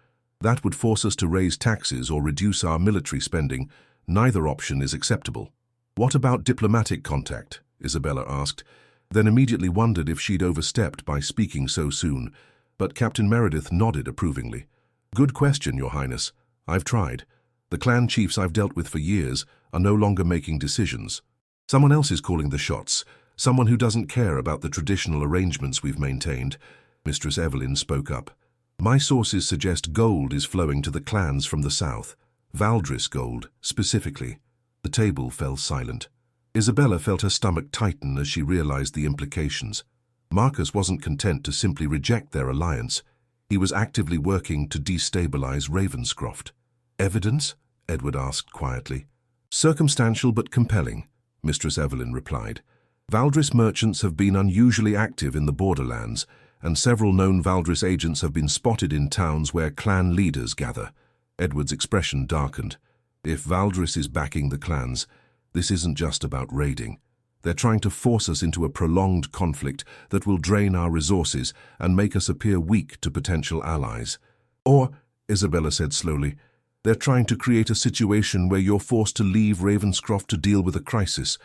That would force us to raise taxes or reduce our military spending. Neither option is acceptable." "What about diplomatic contact?" Isabella asked, then immediately wondered if she'd overstepped by speaking so soon, but Captain Meredith nodded approvingly. "Good question, Your Highness. I've tried. The clan chiefs I've dealt with for years are no longer making decisions. Someone else is calling the shots, someone who doesn't care about the traditional arrangements we've maintained." Mistress Evelyn spoke up. "My sources suggest gold is flowing to the clans from the south. Valdris gold, specifically." The table fell silent. Isabella felt her stomach tighten as she realized the implications. Marcus wasn't content to simply reject their alliance. He was actively working to destabilize Ravenscroft. "Evidence?" Edward asked quietly. "Circumstantial but compelling," Mistress Evelyn replied. "Valdris merchants have been unusually active in the borderlands, and several known Valdris agents have been spotted in towns where clan leaders gather." Edward's expression darkened. "If Valdris is backing the clans, this isn't just about raiding. They're trying to force us into a prolonged conflict that will drain our resources and make us appear weak to potential allies. Or," Isabella said slowly, "they're trying to create a situation where you're forced to leave Ravenscroft to deal with a crisis,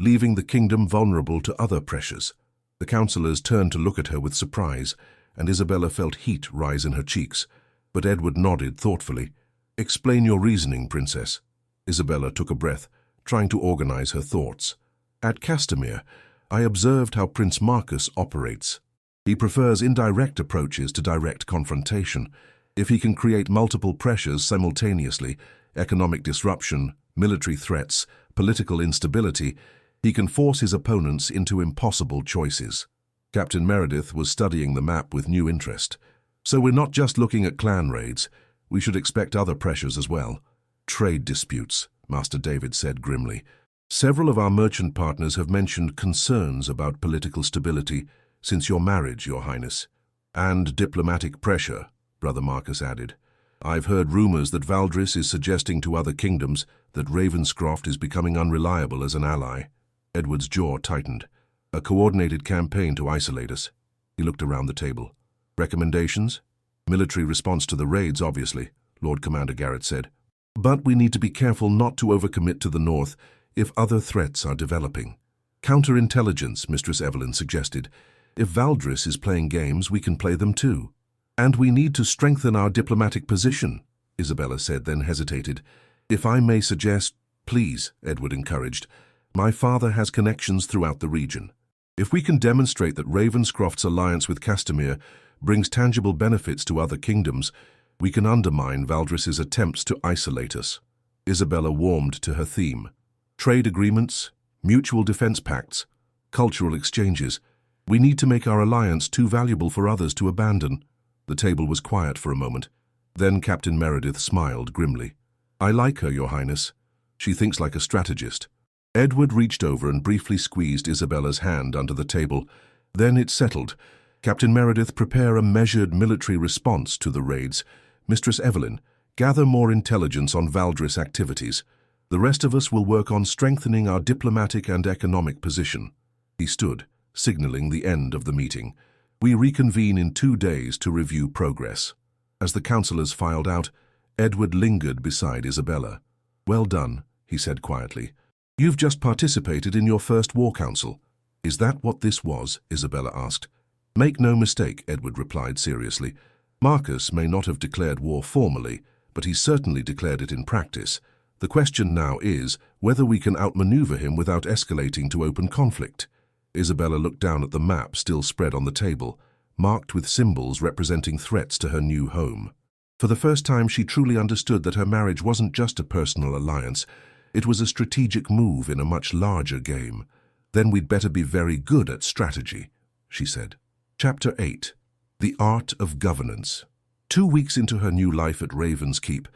leaving the kingdom vulnerable to other pressures." The councillors turned to look at her with surprise, and Isabella felt heat rise in her cheeks. But Edward nodded thoughtfully. "Explain your reasoning, Princess." Isabella took a breath, trying to organize her thoughts. "At Castamere, I observed how Prince Marcus operates. He prefers indirect approaches to direct confrontation. If he can create multiple pressures simultaneously, economic disruption, military threats, political instability, he can force his opponents into impossible choices. Captain Meredith was studying the map with new interest. So we're not just looking at clan raids. We should expect other pressures as well. Trade disputes, Master David said grimly. Several of our merchant partners have mentioned concerns about political stability since your marriage, Your Highness. And diplomatic pressure, Brother Marcus added. I've heard rumors that Valdris is suggesting to other kingdoms that Ravenscroft is becoming unreliable as an ally. Edward's jaw tightened. A coordinated campaign to isolate us. He looked around the table. Recommendations? Military response to the raids, obviously, Lord Commander Garrett said. But we need to be careful not to overcommit to the north if other threats are developing. Counterintelligence, Mistress Evelyn suggested. If Valdris is playing games, we can play them too. And we need to strengthen our diplomatic position, Isabella said, then hesitated. If I may suggest, please, Edward encouraged. My father has connections throughout the region. If we can demonstrate that Ravenscroft's alliance with Castamere brings tangible benefits to other kingdoms, we can undermine Valdris's attempts to isolate us. Isabella warmed to her theme. Trade agreements, mutual defense pacts, cultural exchanges. We need to make our alliance too valuable for others to abandon. The table was quiet for a moment. Then Captain Meredith smiled grimly. I like her, Your Highness. She thinks like a strategist. Edward reached over and briefly squeezed Isabella's hand under the table. Then it settled. Captain Meredith, prepare a measured military response to the raids. Mistress Evelyn, gather more intelligence on Valdris activities. The rest of us will work on strengthening our diplomatic and economic position. He stood, signaling the end of the meeting. We reconvene in 2 days to review progress. As the councillors filed out, Edward lingered beside Isabella. Well done, he said quietly. You've just participated in your first war council. Is that what this was? Isabella asked. Make no mistake, Edward replied seriously. Marcus may not have declared war formally, but he certainly declared it in practice. The question now is whether we can outmaneuver him without escalating to open conflict. Isabella looked down at the map still spread on the table, marked with symbols representing threats to her new home. For the first time, she truly understood that her marriage wasn't just a personal alliance. It was a strategic move in a much larger game. Then we'd better be very good at strategy, she said. Chapter 8. The Art of Governance. 2 weeks into her new life at Raven's Keep,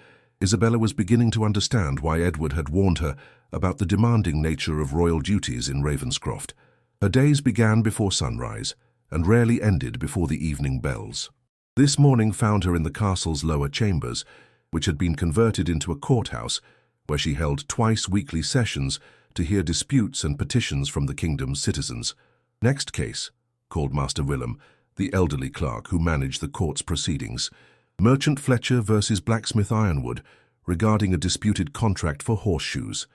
Isabella was beginning to understand why Edward had warned her about the demanding nature of royal duties in Ravenscroft. Her days began before sunrise and rarely ended before the evening bells. This morning found her in the castle's lower chambers, which had been converted into a courthouse, where she held twice-weekly sessions to hear disputes and petitions from the kingdom's citizens. Next case, called Master Willem, the elderly clerk who managed the court's proceedings. Merchant Fletcher versus Blacksmith Ironwood, regarding a disputed contract for horseshoes.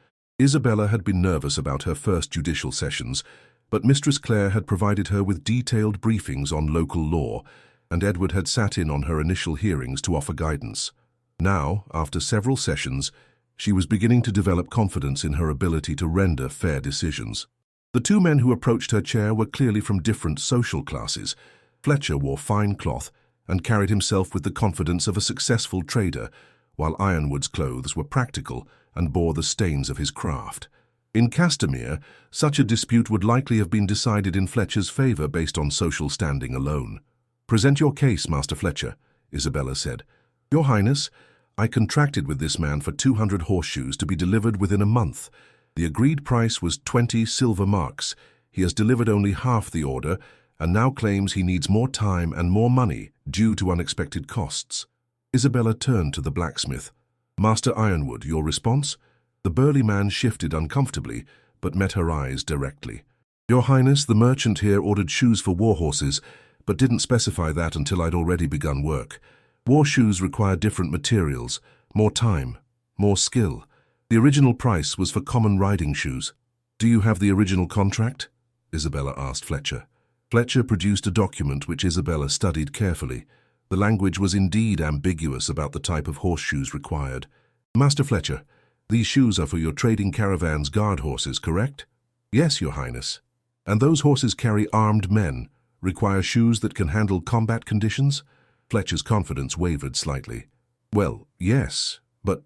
Isabella had been nervous about her first judicial sessions, but Mistress Clare had provided her with detailed briefings on local law, and Edward had sat in on her initial hearings to offer guidance. Now, after several sessions, she was beginning to develop confidence in her ability to render fair decisions. The 2 men who approached her chair were clearly from different social classes. Fletcher wore fine cloth and carried himself with the confidence of a successful trader, while Ironwood's clothes were practical and bore the stains of his craft. In Castamere, such a dispute would likely have been decided in Fletcher's favor based on social standing alone. Present your case, Master Fletcher, Isabella said. Your Highness, I contracted with this man for 200 horseshoes to be delivered within a month. The agreed price was 20 silver marks. He has delivered only half the order and now claims he needs more time and more money due to unexpected costs. Isabella turned to the blacksmith. Master Ironwood, your response? The burly man shifted uncomfortably, but met her eyes directly. Your Highness, the merchant here ordered shoes for war horses, but didn't specify that until I'd already begun work. War shoes require different materials, more time, more skill. The original price was for common riding shoes. Do you have the original contract? Isabella asked Fletcher. Fletcher produced a document which Isabella studied carefully. The language was indeed ambiguous about the type of horseshoes required. Master Fletcher, these shoes are for your trading caravan's guard horses, correct? Yes, Your Highness. And those horses carry armed men, require shoes that can handle combat conditions? Fletcher's confidence wavered slightly. Well, yes, but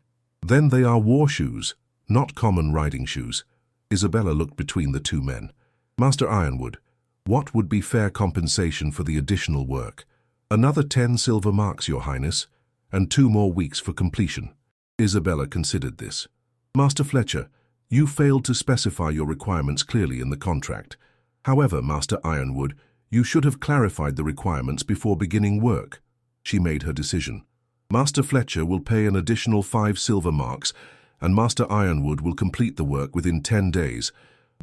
then they are war shoes, not common riding shoes. Isabella looked between the two men. Master Ironwood, what would be fair compensation for the additional work? Another 10 silver marks, Your Highness, and 2 more weeks for completion. Isabella considered this. Master Fletcher, you failed to specify your requirements clearly in the contract. However, Master Ironwood, you should have clarified the requirements before beginning work. She made her decision. Master Fletcher will pay an additional 5 silver marks, and Master Ironwood will complete the work within 10 days.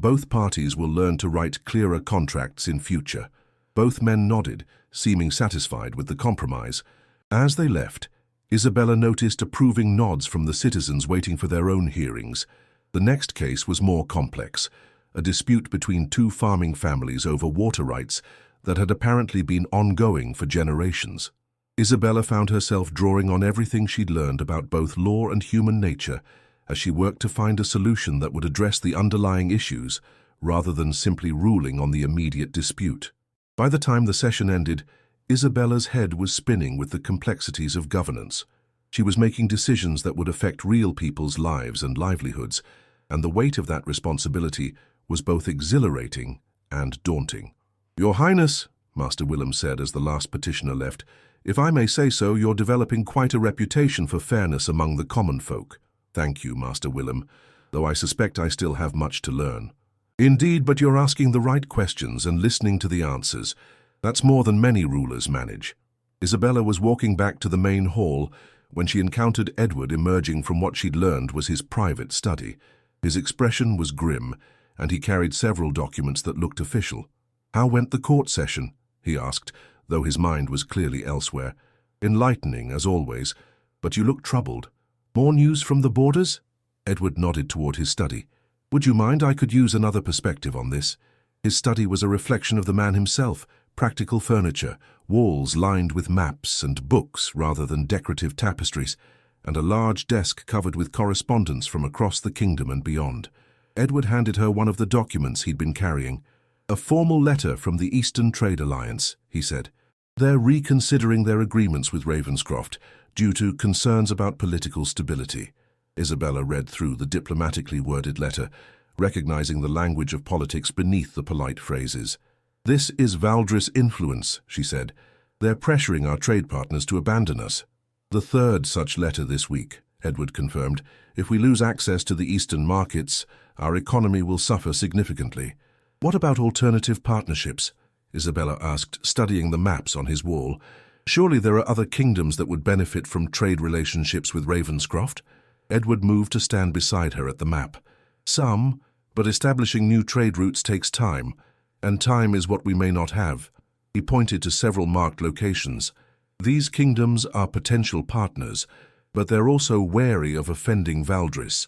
Both parties will learn to write clearer contracts in future. Both men nodded, seeming satisfied with the compromise. As they left, Isabella noticed approving nods from the citizens waiting for their own hearings. The next case was more complex, a dispute between 2 farming families over water rights that had apparently been ongoing for generations. Isabella found herself drawing on everything she'd learned about both law and human nature as she worked to find a solution that would address the underlying issues rather than simply ruling on the immediate dispute. By the time the session ended, Isabella's head was spinning with the complexities of governance. She was making decisions that would affect real people's lives and livelihoods, and the weight of that responsibility was both exhilarating and daunting. Your Highness, Master Willem said as the last petitioner left, if I may say so, you're developing quite a reputation for fairness among the common folk. Thank you, Master Willem, though I suspect I still have much to learn. Indeed, but you're asking the right questions and listening to the answers. That's more than many rulers manage. Isabella was walking back to the main hall when she encountered Edward emerging from what she'd learned was his private study. His expression was grim, and he carried several documents that looked official. How went the court session? He asked, though his mind was clearly elsewhere. Enlightening, as always, but you look troubled. More news from the borders? Edward nodded toward his study. Would you mind? I could use another perspective on this. His study was a reflection of the man himself, practical furniture, walls lined with maps and books rather than decorative tapestries, and a large desk covered with correspondence from across the kingdom and beyond. Edward handed her one of the documents he'd been carrying. A formal letter from the Eastern Trade Alliance, he said. They're reconsidering their agreements with Ravenscroft due to concerns about political stability. Isabella read through the diplomatically worded letter, recognizing the language of politics beneath the polite phrases. This is Valdris influence, she said. They're pressuring our trade partners to abandon us. The 3rd such letter this week, Edward confirmed. If we lose access to the eastern markets, our economy will suffer significantly. What about alternative partnerships? Isabella asked, studying the maps on his wall. Surely there are other kingdoms that would benefit from trade relationships with Ravenscroft? Edward moved to stand beside her at the map. Some, but establishing new trade routes takes time, and time is what we may not have. He pointed to several marked locations. These kingdoms are potential partners, but they're also wary of offending Valdris.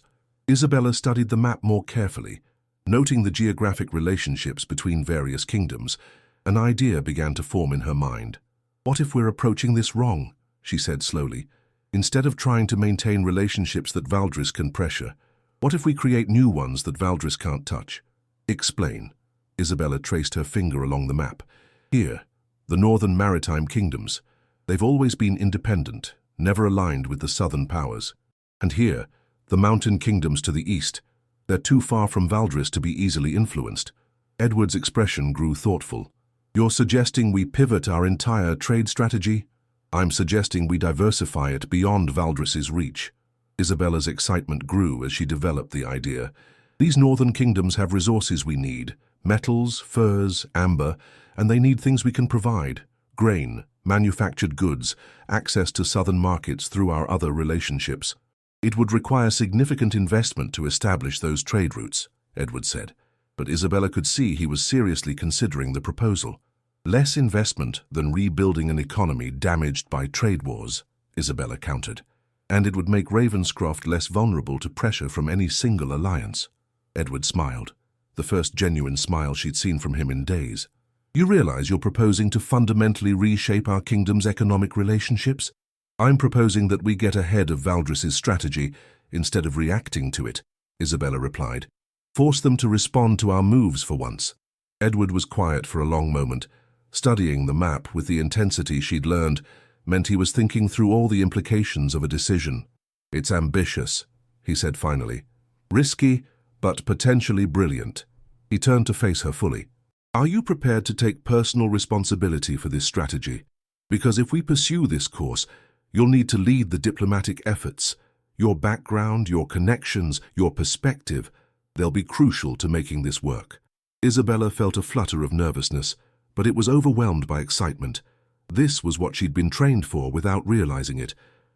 Isabella studied the map more carefully. Noting the geographic relationships between various kingdoms, an idea began to form in her mind. What if we're approaching this wrong? She said slowly. Instead of trying to maintain relationships that Valdris can pressure, what if we create new ones that Valdris can't touch? Explain. Isabella traced her finger along the map. Here, the northern maritime kingdoms. They've always been independent, never aligned with the southern powers. And here, the mountain kingdoms to the east. They're too far from Valdris to be easily influenced. Edward's expression grew thoughtful. You're suggesting we pivot our entire trade strategy? I'm suggesting we diversify it beyond Valdris's reach. Isabella's excitement grew as she developed the idea. These northern kingdoms have resources we need, metals, furs, amber, and they need things we can provide. Grain, manufactured goods, access to southern markets through our other relationships. It would require significant investment to establish those trade routes, Edward said, but Isabella could see he was seriously considering the proposal. Less investment than rebuilding an economy damaged by trade wars, Isabella countered, and it would make Ravenscroft less vulnerable to pressure from any single alliance. Edward smiled, the first genuine smile she'd seen from him in days. You realize you're proposing to fundamentally reshape our kingdom's economic relationships? I'm proposing that we get ahead of Valdris's strategy instead of reacting to it, Isabella replied. Force them to respond to our moves for once. Edward was quiet for a long moment. Studying the map with the intensity she'd learned meant he was thinking through all the implications of a decision. It's ambitious, he said finally. Risky, but potentially brilliant. He turned to face her fully. Are you prepared to take personal responsibility for this strategy? Because if we pursue this course, you'll need to lead the diplomatic efforts. Your background, your connections, your perspective, they'll be crucial to making this work. Isabella felt a flutter of nervousness, but it was overwhelmed by excitement. This was what she'd been trained for without realizing it.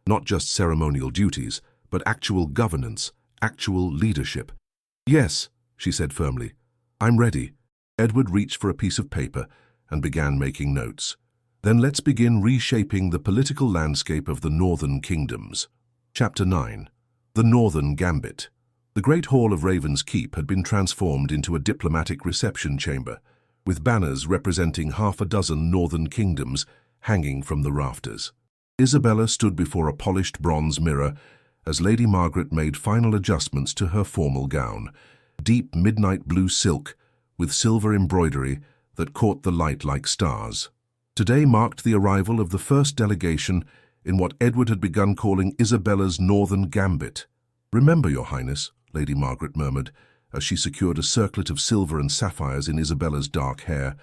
Not just ceremonial duties, but actual governance, actual leadership. Yes, she said firmly. I'm ready. Edward reached for a piece of paper and began making notes. Then let's begin reshaping the political landscape of the Northern Kingdoms. Chapter 9. The Northern Gambit. The Great Hall of Raven's Keep had been transformed into a diplomatic reception chamber, with banners representing half a dozen Northern Kingdoms hanging from the rafters. Isabella stood before a polished bronze mirror as Lady Margaret made final adjustments to her formal gown, deep midnight blue silk with silver embroidery that caught the light like stars. Today marked the arrival of the first delegation in what Edward had begun calling Isabella's Northern Gambit. Remember, Your Highness, Lady Margaret murmured, as she secured a circlet of silver and sapphires in Isabella's dark hair.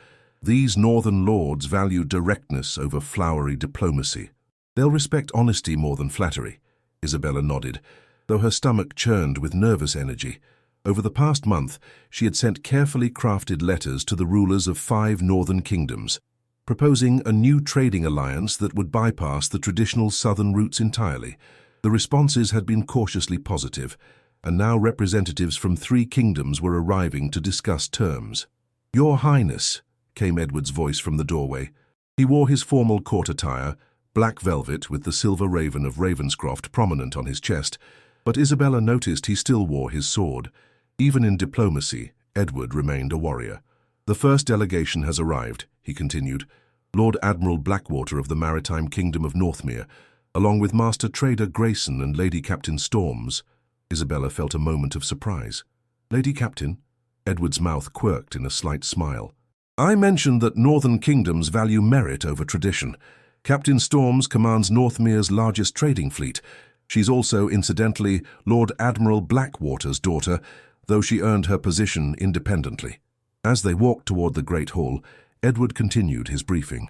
These northern lords value directness over flowery diplomacy. They'll respect honesty more than flattery. Isabella nodded, though her stomach churned with nervous energy. Over the past month, she had sent carefully crafted letters to the rulers of 5 northern kingdoms, proposing a new trading alliance that would bypass the traditional southern routes entirely. The responses had been cautiously positive, and now representatives from 3 kingdoms were arriving to discuss terms. Your Highness, came Edward's voice from the doorway. He wore his formal court attire, black velvet with the silver raven of Ravenscroft prominent on his chest, but Isabella noticed he still wore his sword. Even in diplomacy, Edward remained a warrior. The first delegation has arrived, he continued. Lord Admiral Blackwater of the Maritime Kingdom of Northmere, along with Master Trader Grayson and Lady Captain Storms. Isabella felt a moment of surprise. Lady Captain? Edward's mouth quirked in a slight smile. I mentioned that northern kingdoms value merit over tradition. Captain Storms commands Northmere's largest trading fleet. She's also, incidentally, Lord Admiral Blackwater's daughter, though she earned her position independently. As they walked toward the Great Hall, Edward continued his briefing.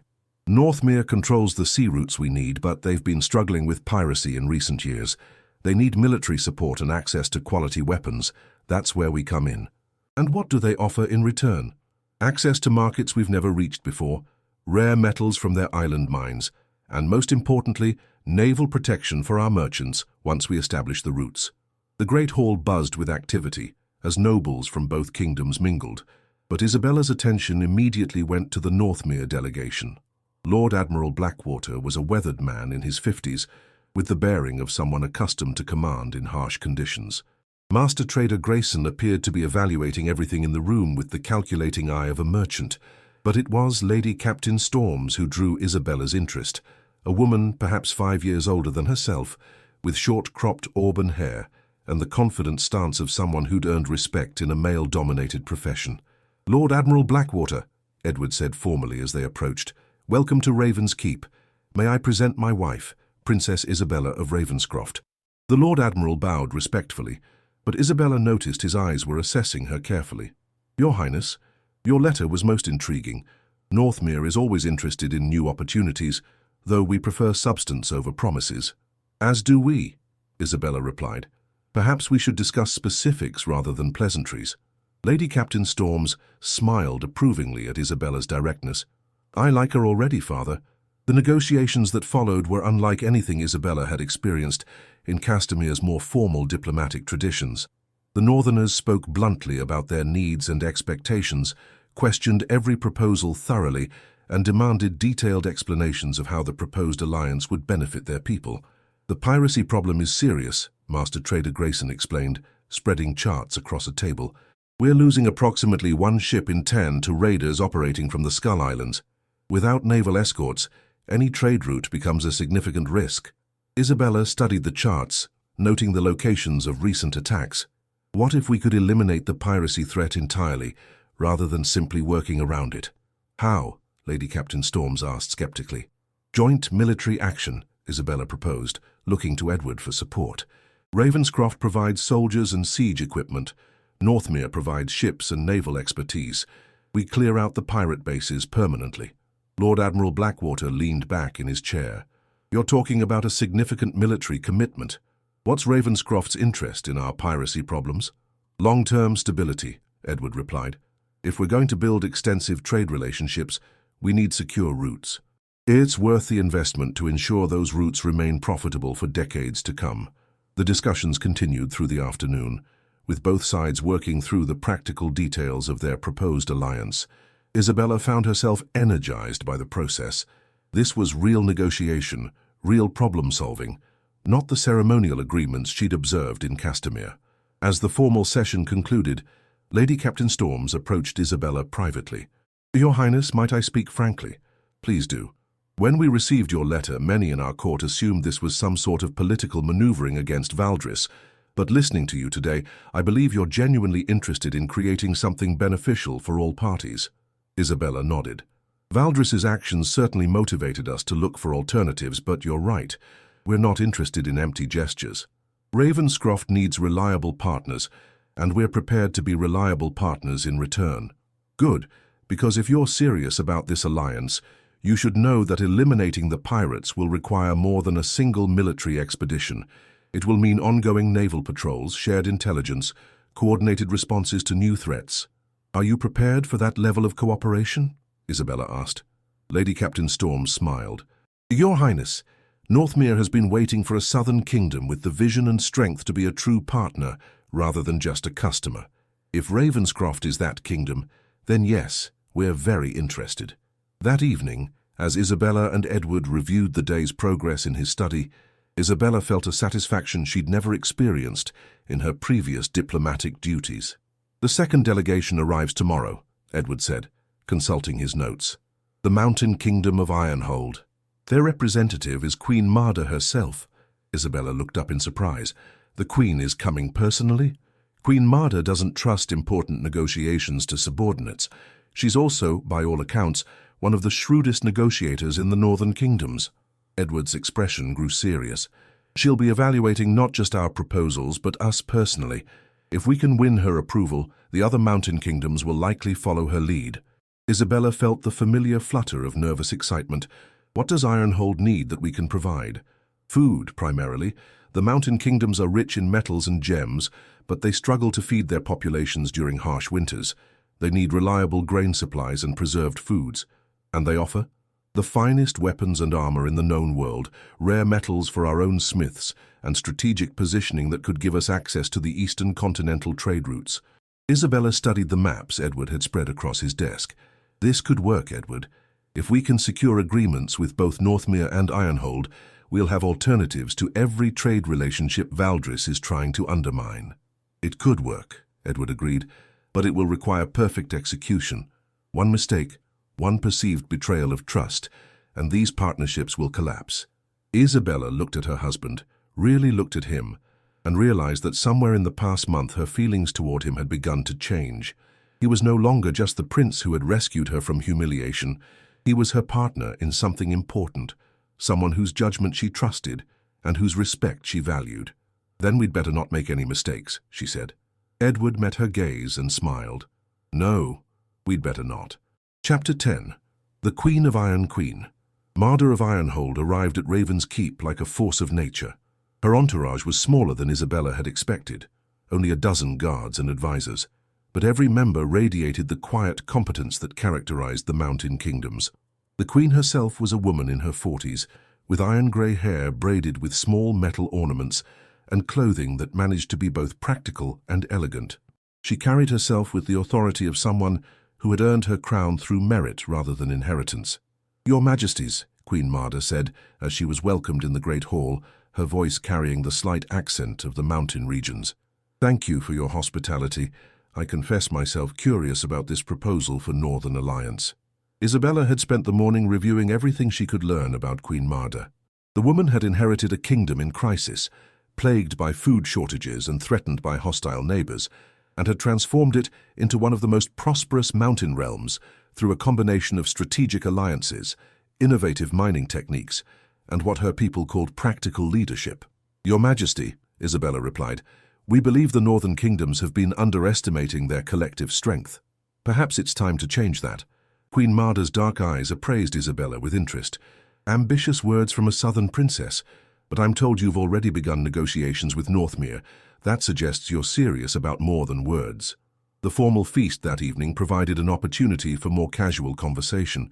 Northmere controls the sea routes we need, but they've been struggling with piracy in recent years. They need military support and access to quality weapons. That's where we come in. And what do they offer in return? Access to markets we've never reached before, rare metals from their island mines, and most importantly, naval protection for our merchants once we establish the routes. The Great Hall buzzed with activity as nobles from both kingdoms mingled, but Isabella's attention immediately went to the Northmere delegation. Lord Admiral Blackwater was a weathered man in his 50s, with the bearing of someone accustomed to command in harsh conditions. Master Trader Grayson appeared to be evaluating everything in the room with the calculating eye of a merchant, but it was Lady Captain Storms who drew Isabella's interest, a woman perhaps 5 years older than herself, with short-cropped auburn hair and the confident stance of someone who'd earned respect in a male-dominated profession. Lord Admiral Blackwater, Edward said formally as they approached, welcome to Raven's Keep. May I present my wife, Princess Isabella of Ravenscroft. The Lord Admiral bowed respectfully, but Isabella noticed his eyes were assessing her carefully. Your Highness, your letter was most intriguing. Northmere is always interested in new opportunities, though we prefer substance over promises. As do we, Isabella replied. Perhaps we should discuss specifics rather than pleasantries. Lady Captain Storms smiled approvingly at Isabella's directness. I like her already, Father. The negotiations that followed were unlike anything Isabella had experienced in Castamere's more formal diplomatic traditions. The Northerners spoke bluntly about their needs and expectations, questioned every proposal thoroughly, and demanded detailed explanations of how the proposed alliance would benefit their people. The piracy problem is serious, Master Trader Grayson explained, spreading charts across a table. We're losing approximately 1 ship in 10 to raiders operating from the Skull Islands. Without naval escorts, any trade route becomes a significant risk. Isabella studied the charts, noting the locations of recent attacks. What if we could eliminate the piracy threat entirely, rather than simply working around it? How? Lady Captain Storms asked skeptically. Joint military action, Isabella proposed, looking to Edward for support. Ravenscroft provides soldiers and siege equipment. Northmere provides ships and naval expertise. We clear out the pirate bases permanently. Lord Admiral Blackwater leaned back in his chair. You're talking about a significant military commitment. What's Ravenscroft's interest in our piracy problems? Long-term stability, Edward replied. If we're going to build extensive trade relationships, we need secure routes. It's worth the investment to ensure those routes remain profitable for decades to come. The discussions continued through the afternoon, with both sides working through the practical details of their proposed alliance. Isabella found herself energized by the process. This was real negotiation, real problem-solving, not the ceremonial agreements she'd observed in Castamere. As the formal session concluded, Lady Captain Storms approached Isabella privately. "Your Highness, might I speak frankly?" "Please do." "When we received your letter, many in our court assumed this was some sort of political maneuvering against Valdris, but listening to you today, I believe you're genuinely interested in creating something beneficial for all parties." Isabella nodded. "Valdris's actions certainly motivated us to look for alternatives, but you're right. We're not interested in empty gestures. Ravenscroft needs reliable partners, and we're prepared to be reliable partners in return." "Good, because if you're serious about this alliance, you should know that eliminating the pirates will require more than a single military expedition. It will mean ongoing naval patrols, shared intelligence, coordinated responses to new threats. Are you prepared for that level of cooperation?" Isabella asked. Lady Captain Storms smiled. "Your Highness, Northmere has been waiting for a southern kingdom with the vision and strength to be a true partner rather than just a customer. If Ravenscroft is that kingdom, then yes, we're very interested." That evening, as Isabella and Edward reviewed the day's progress in his study, Isabella felt a satisfaction she'd never experienced in her previous diplomatic duties. "The second delegation arrives tomorrow," Edward said, consulting his notes. "The Mountain Kingdom of Ironhold. Their representative is Queen Marda herself." Isabella looked up in surprise. "The Queen is coming personally?" "Queen Marda doesn't trust important negotiations to subordinates. She's also, by all accounts, one of the shrewdest negotiators in the Northern Kingdoms." Edward's expression grew serious. "She'll be evaluating not just our proposals, but us personally. If we can win her approval, the other mountain kingdoms will likely follow her lead." Isabella felt the familiar flutter of nervous excitement. "What does Ironhold need that we can provide?" "Food, primarily. The mountain kingdoms are rich in metals and gems, but they struggle to feed their populations during harsh winters. They need reliable grain supplies and preserved foods. And they offer the finest weapons and armor in the known world, rare metals for our own smiths, and strategic positioning that could give us access to the eastern continental trade routes." Isabella studied the maps Edward had spread across his desk. "This could work, Edward. If we can secure agreements with both Northmere and Ironhold, we'll have alternatives to every trade relationship Valdris is trying to undermine." "It could work," Edward agreed, "but it will require perfect execution. One mistake, one perceived betrayal of trust, and these partnerships will collapse." Isabella looked at her husband, really looked at him, and realized that somewhere in the past month her feelings toward him had begun to change. He was no longer just the prince who had rescued her from humiliation. He was her partner in something important, someone whose judgment she trusted and whose respect she valued. "Then we'd better not make any mistakes," she said. Edward met her gaze and smiled. "No, we'd better not." Chapter 10. The Queen of Iron Queen. Marda of Ironhold arrived at Raven's Keep like a force of nature. Her entourage was smaller than Isabella had expected, only a dozen guards and advisors, but every member radiated the quiet competence that characterized the mountain kingdoms. The queen herself was a woman in her 40s, with iron-grey hair braided with small metal ornaments and clothing that managed to be both practical and elegant. She carried herself with the authority of someone who had earned her crown through merit rather than inheritance. "Your Majesties," Queen Marda said as she was welcomed in the great hall, her voice carrying the slight accent of the mountain regions. "Thank you for your hospitality. I confess myself curious about this proposal for Northern Alliance." Isabella had spent the morning reviewing everything she could learn about Queen Marda. The woman had inherited a kingdom in crisis, plagued by food shortages and threatened by hostile neighbors, and had transformed it into one of the most prosperous mountain realms through a combination of strategic alliances, innovative mining techniques, and what her people called practical leadership. "Your Majesty," Isabella replied. "We believe the northern kingdoms have been underestimating their collective strength. Perhaps it's time to change that." Queen Marda's dark eyes appraised Isabella with interest. "Ambitious words from a southern princess, but I'm told you've already begun negotiations with Northmere. That suggests you're serious about more than words." The formal feast that evening provided an opportunity for more casual conversation.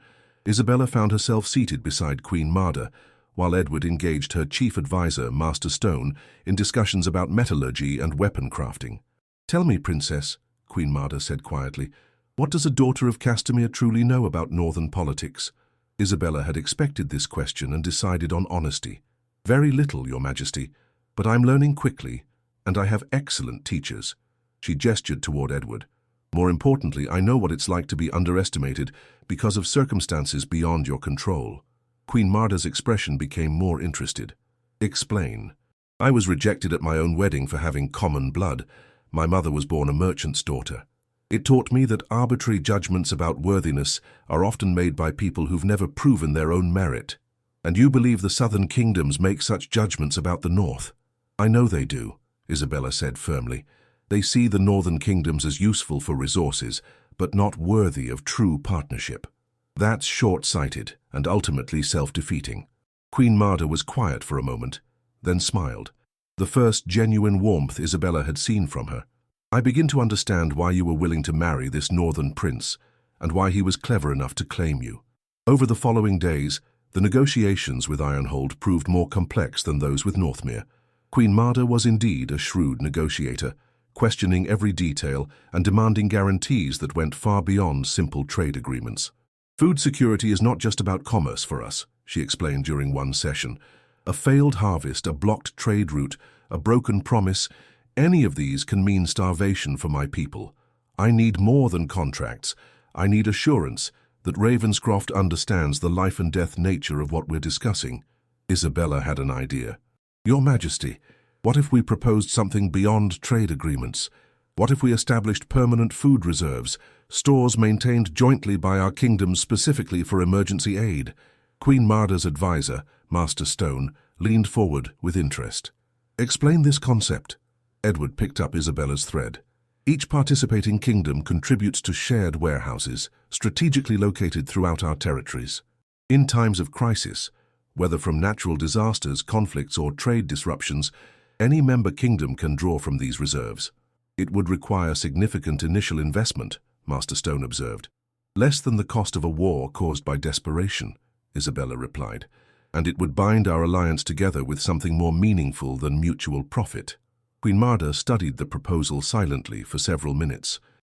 Isabella found herself seated beside Queen Marda, while Edward engaged her chief advisor, Master Stone, in discussions about metallurgy and weapon crafting. "Tell me, Princess," Queen Marda said quietly, "what does a daughter of Castamere truly know about northern politics?" Isabella had expected this question and decided on honesty. "Very little, Your Majesty, but I'm learning quickly, and I have excellent teachers." She gestured toward Edward. "More importantly, I know what it's like to be underestimated because of circumstances beyond your control." Queen Marda's expression became more interested. "Explain." "I was rejected at my own wedding for having common blood. My mother was born a merchant's daughter. It taught me that arbitrary judgments about worthiness are often made by people who've never proven their own merit. And you believe the southern kingdoms make such judgments about the north?" "I know they do," Isabella said firmly. "They see the northern kingdoms as useful for resources, but not worthy of true partnership. That's short-sighted and ultimately self-defeating." Queen Marda was quiet for a moment, then smiled. The first genuine warmth Isabella had seen from her. "I begin to understand why you were willing to marry this northern prince, and why he was clever enough to claim you." Over the following days, the negotiations with Ironhold proved more complex than those with Northmere. Queen Marda was indeed a shrewd negotiator, questioning every detail and demanding guarantees that went far beyond simple trade agreements. "Food security is not just about commerce for us," she explained during one session. "A failed harvest, a blocked trade route, a broken promise, any of these can mean starvation for my people. I need more than contracts. I need assurance that Ravenscroft understands the life-and-death nature of what we're discussing." Isabella had an idea. "Your Majesty, what if we proposed something beyond trade agreements? What if we established permanent food reserves, stores maintained jointly by our kingdoms specifically for emergency aid?" Queen Marda's advisor, Master Stone, leaned forward with interest. "Explain this concept." Edward picked up Isabella's thread. "Each participating kingdom contributes to shared warehouses, strategically located throughout our territories. In times of crisis, whether from natural disasters, conflicts, or trade disruptions, any member kingdom can draw from these reserves. It would require significant initial investment," Master Stone observed. "Less than the cost of a war caused by desperation," Isabella replied. "And it would bind our alliance together with something more meaningful than mutual profit." Queen Marda studied the proposal silently for several minutes.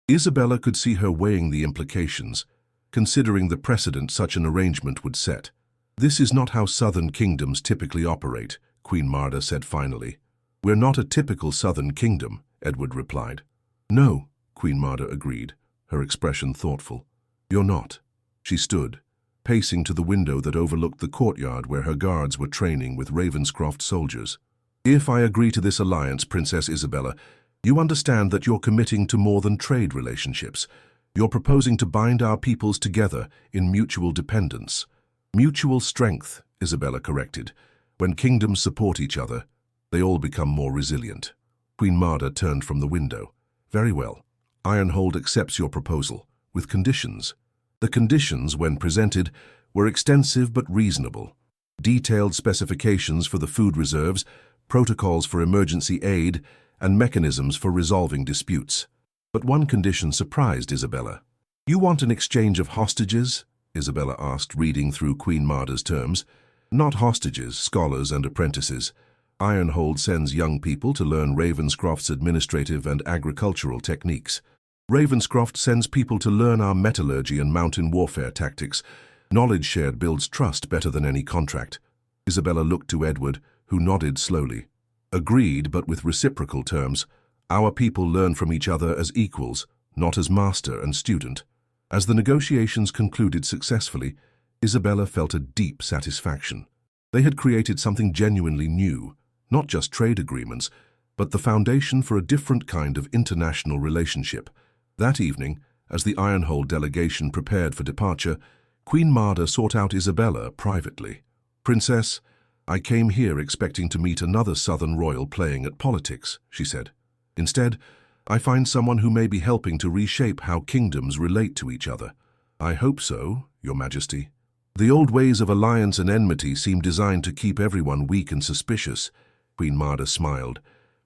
Isabella could see her weighing the implications, considering the precedent such an arrangement would set. "This is not how southern kingdoms typically operate," Queen Marda said finally. "We're not a typical southern kingdom," Edward replied. "No," Queen Marda agreed, her expression thoughtful. "You're not." She stood, pacing to the window that overlooked the courtyard where her guards were training with Ravenscroft soldiers. "If I agree to this alliance, Princess Isabella, you understand that you're committing to more than trade relationships. You're proposing to bind our peoples together in mutual dependence." "Mutual strength," Isabella corrected. "When kingdoms support each other, they all become more resilient." Queen Marda turned from the window. "Very well. Ironhold accepts your proposal, with conditions." The conditions, when presented, were extensive but reasonable. Detailed specifications for the food reserves, protocols for emergency aid, and mechanisms for resolving disputes. But one condition surprised Isabella. "You want an exchange of hostages?" Isabella asked, reading through Queen Marda's terms. "Not hostages, scholars and apprentices. Ironhold sends young people to learn Ravenscroft's administrative and agricultural techniques. Ravenscroft sends people to learn our metallurgy and mountain warfare tactics. Knowledge shared builds trust better than any contract." Isabella looked to Edward, who nodded slowly. "Agreed, but with reciprocal terms. Our people learn from each other as equals, not as master and student." As the negotiations concluded successfully, Isabella felt a deep satisfaction. They had created something genuinely new, not just trade agreements, but the foundation for a different kind of international relationship. That evening, as the Ironhold delegation prepared for departure, Queen Marda sought out Isabella privately. "Princess, I came here expecting to meet another Southern royal playing at politics, she said. Instead, I find someone who may be helping to reshape how kingdoms relate to each other. I hope so, Your Majesty. The old ways of alliance and enmity seem designed to keep everyone weak and suspicious. Queen Mada smiled.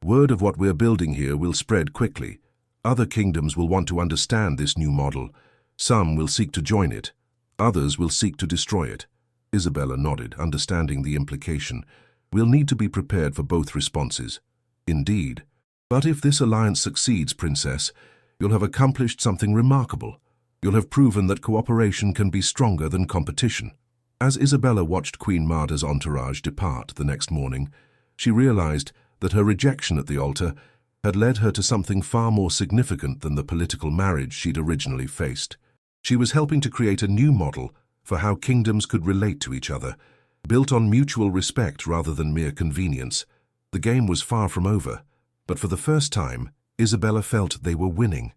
Word of what we're building here will spread quickly. Other kingdoms will want to understand this new model. Some will seek to join it. Others will seek to destroy it. Isabella nodded, understanding the implication. We'll need to be prepared for both responses. Indeed. But if this alliance succeeds, Princess, you'll have accomplished something remarkable. You'll have proven that cooperation can be stronger than competition. As Isabella watched Queen Mada's entourage depart the next morning, she realized that her rejection at the altar had led her to something far more significant than the political marriage she'd originally faced. She was helping to create a new model for how kingdoms could relate to each other, built on mutual respect rather than mere convenience. The game was far from over, but for the first time, Isabella felt they were winning.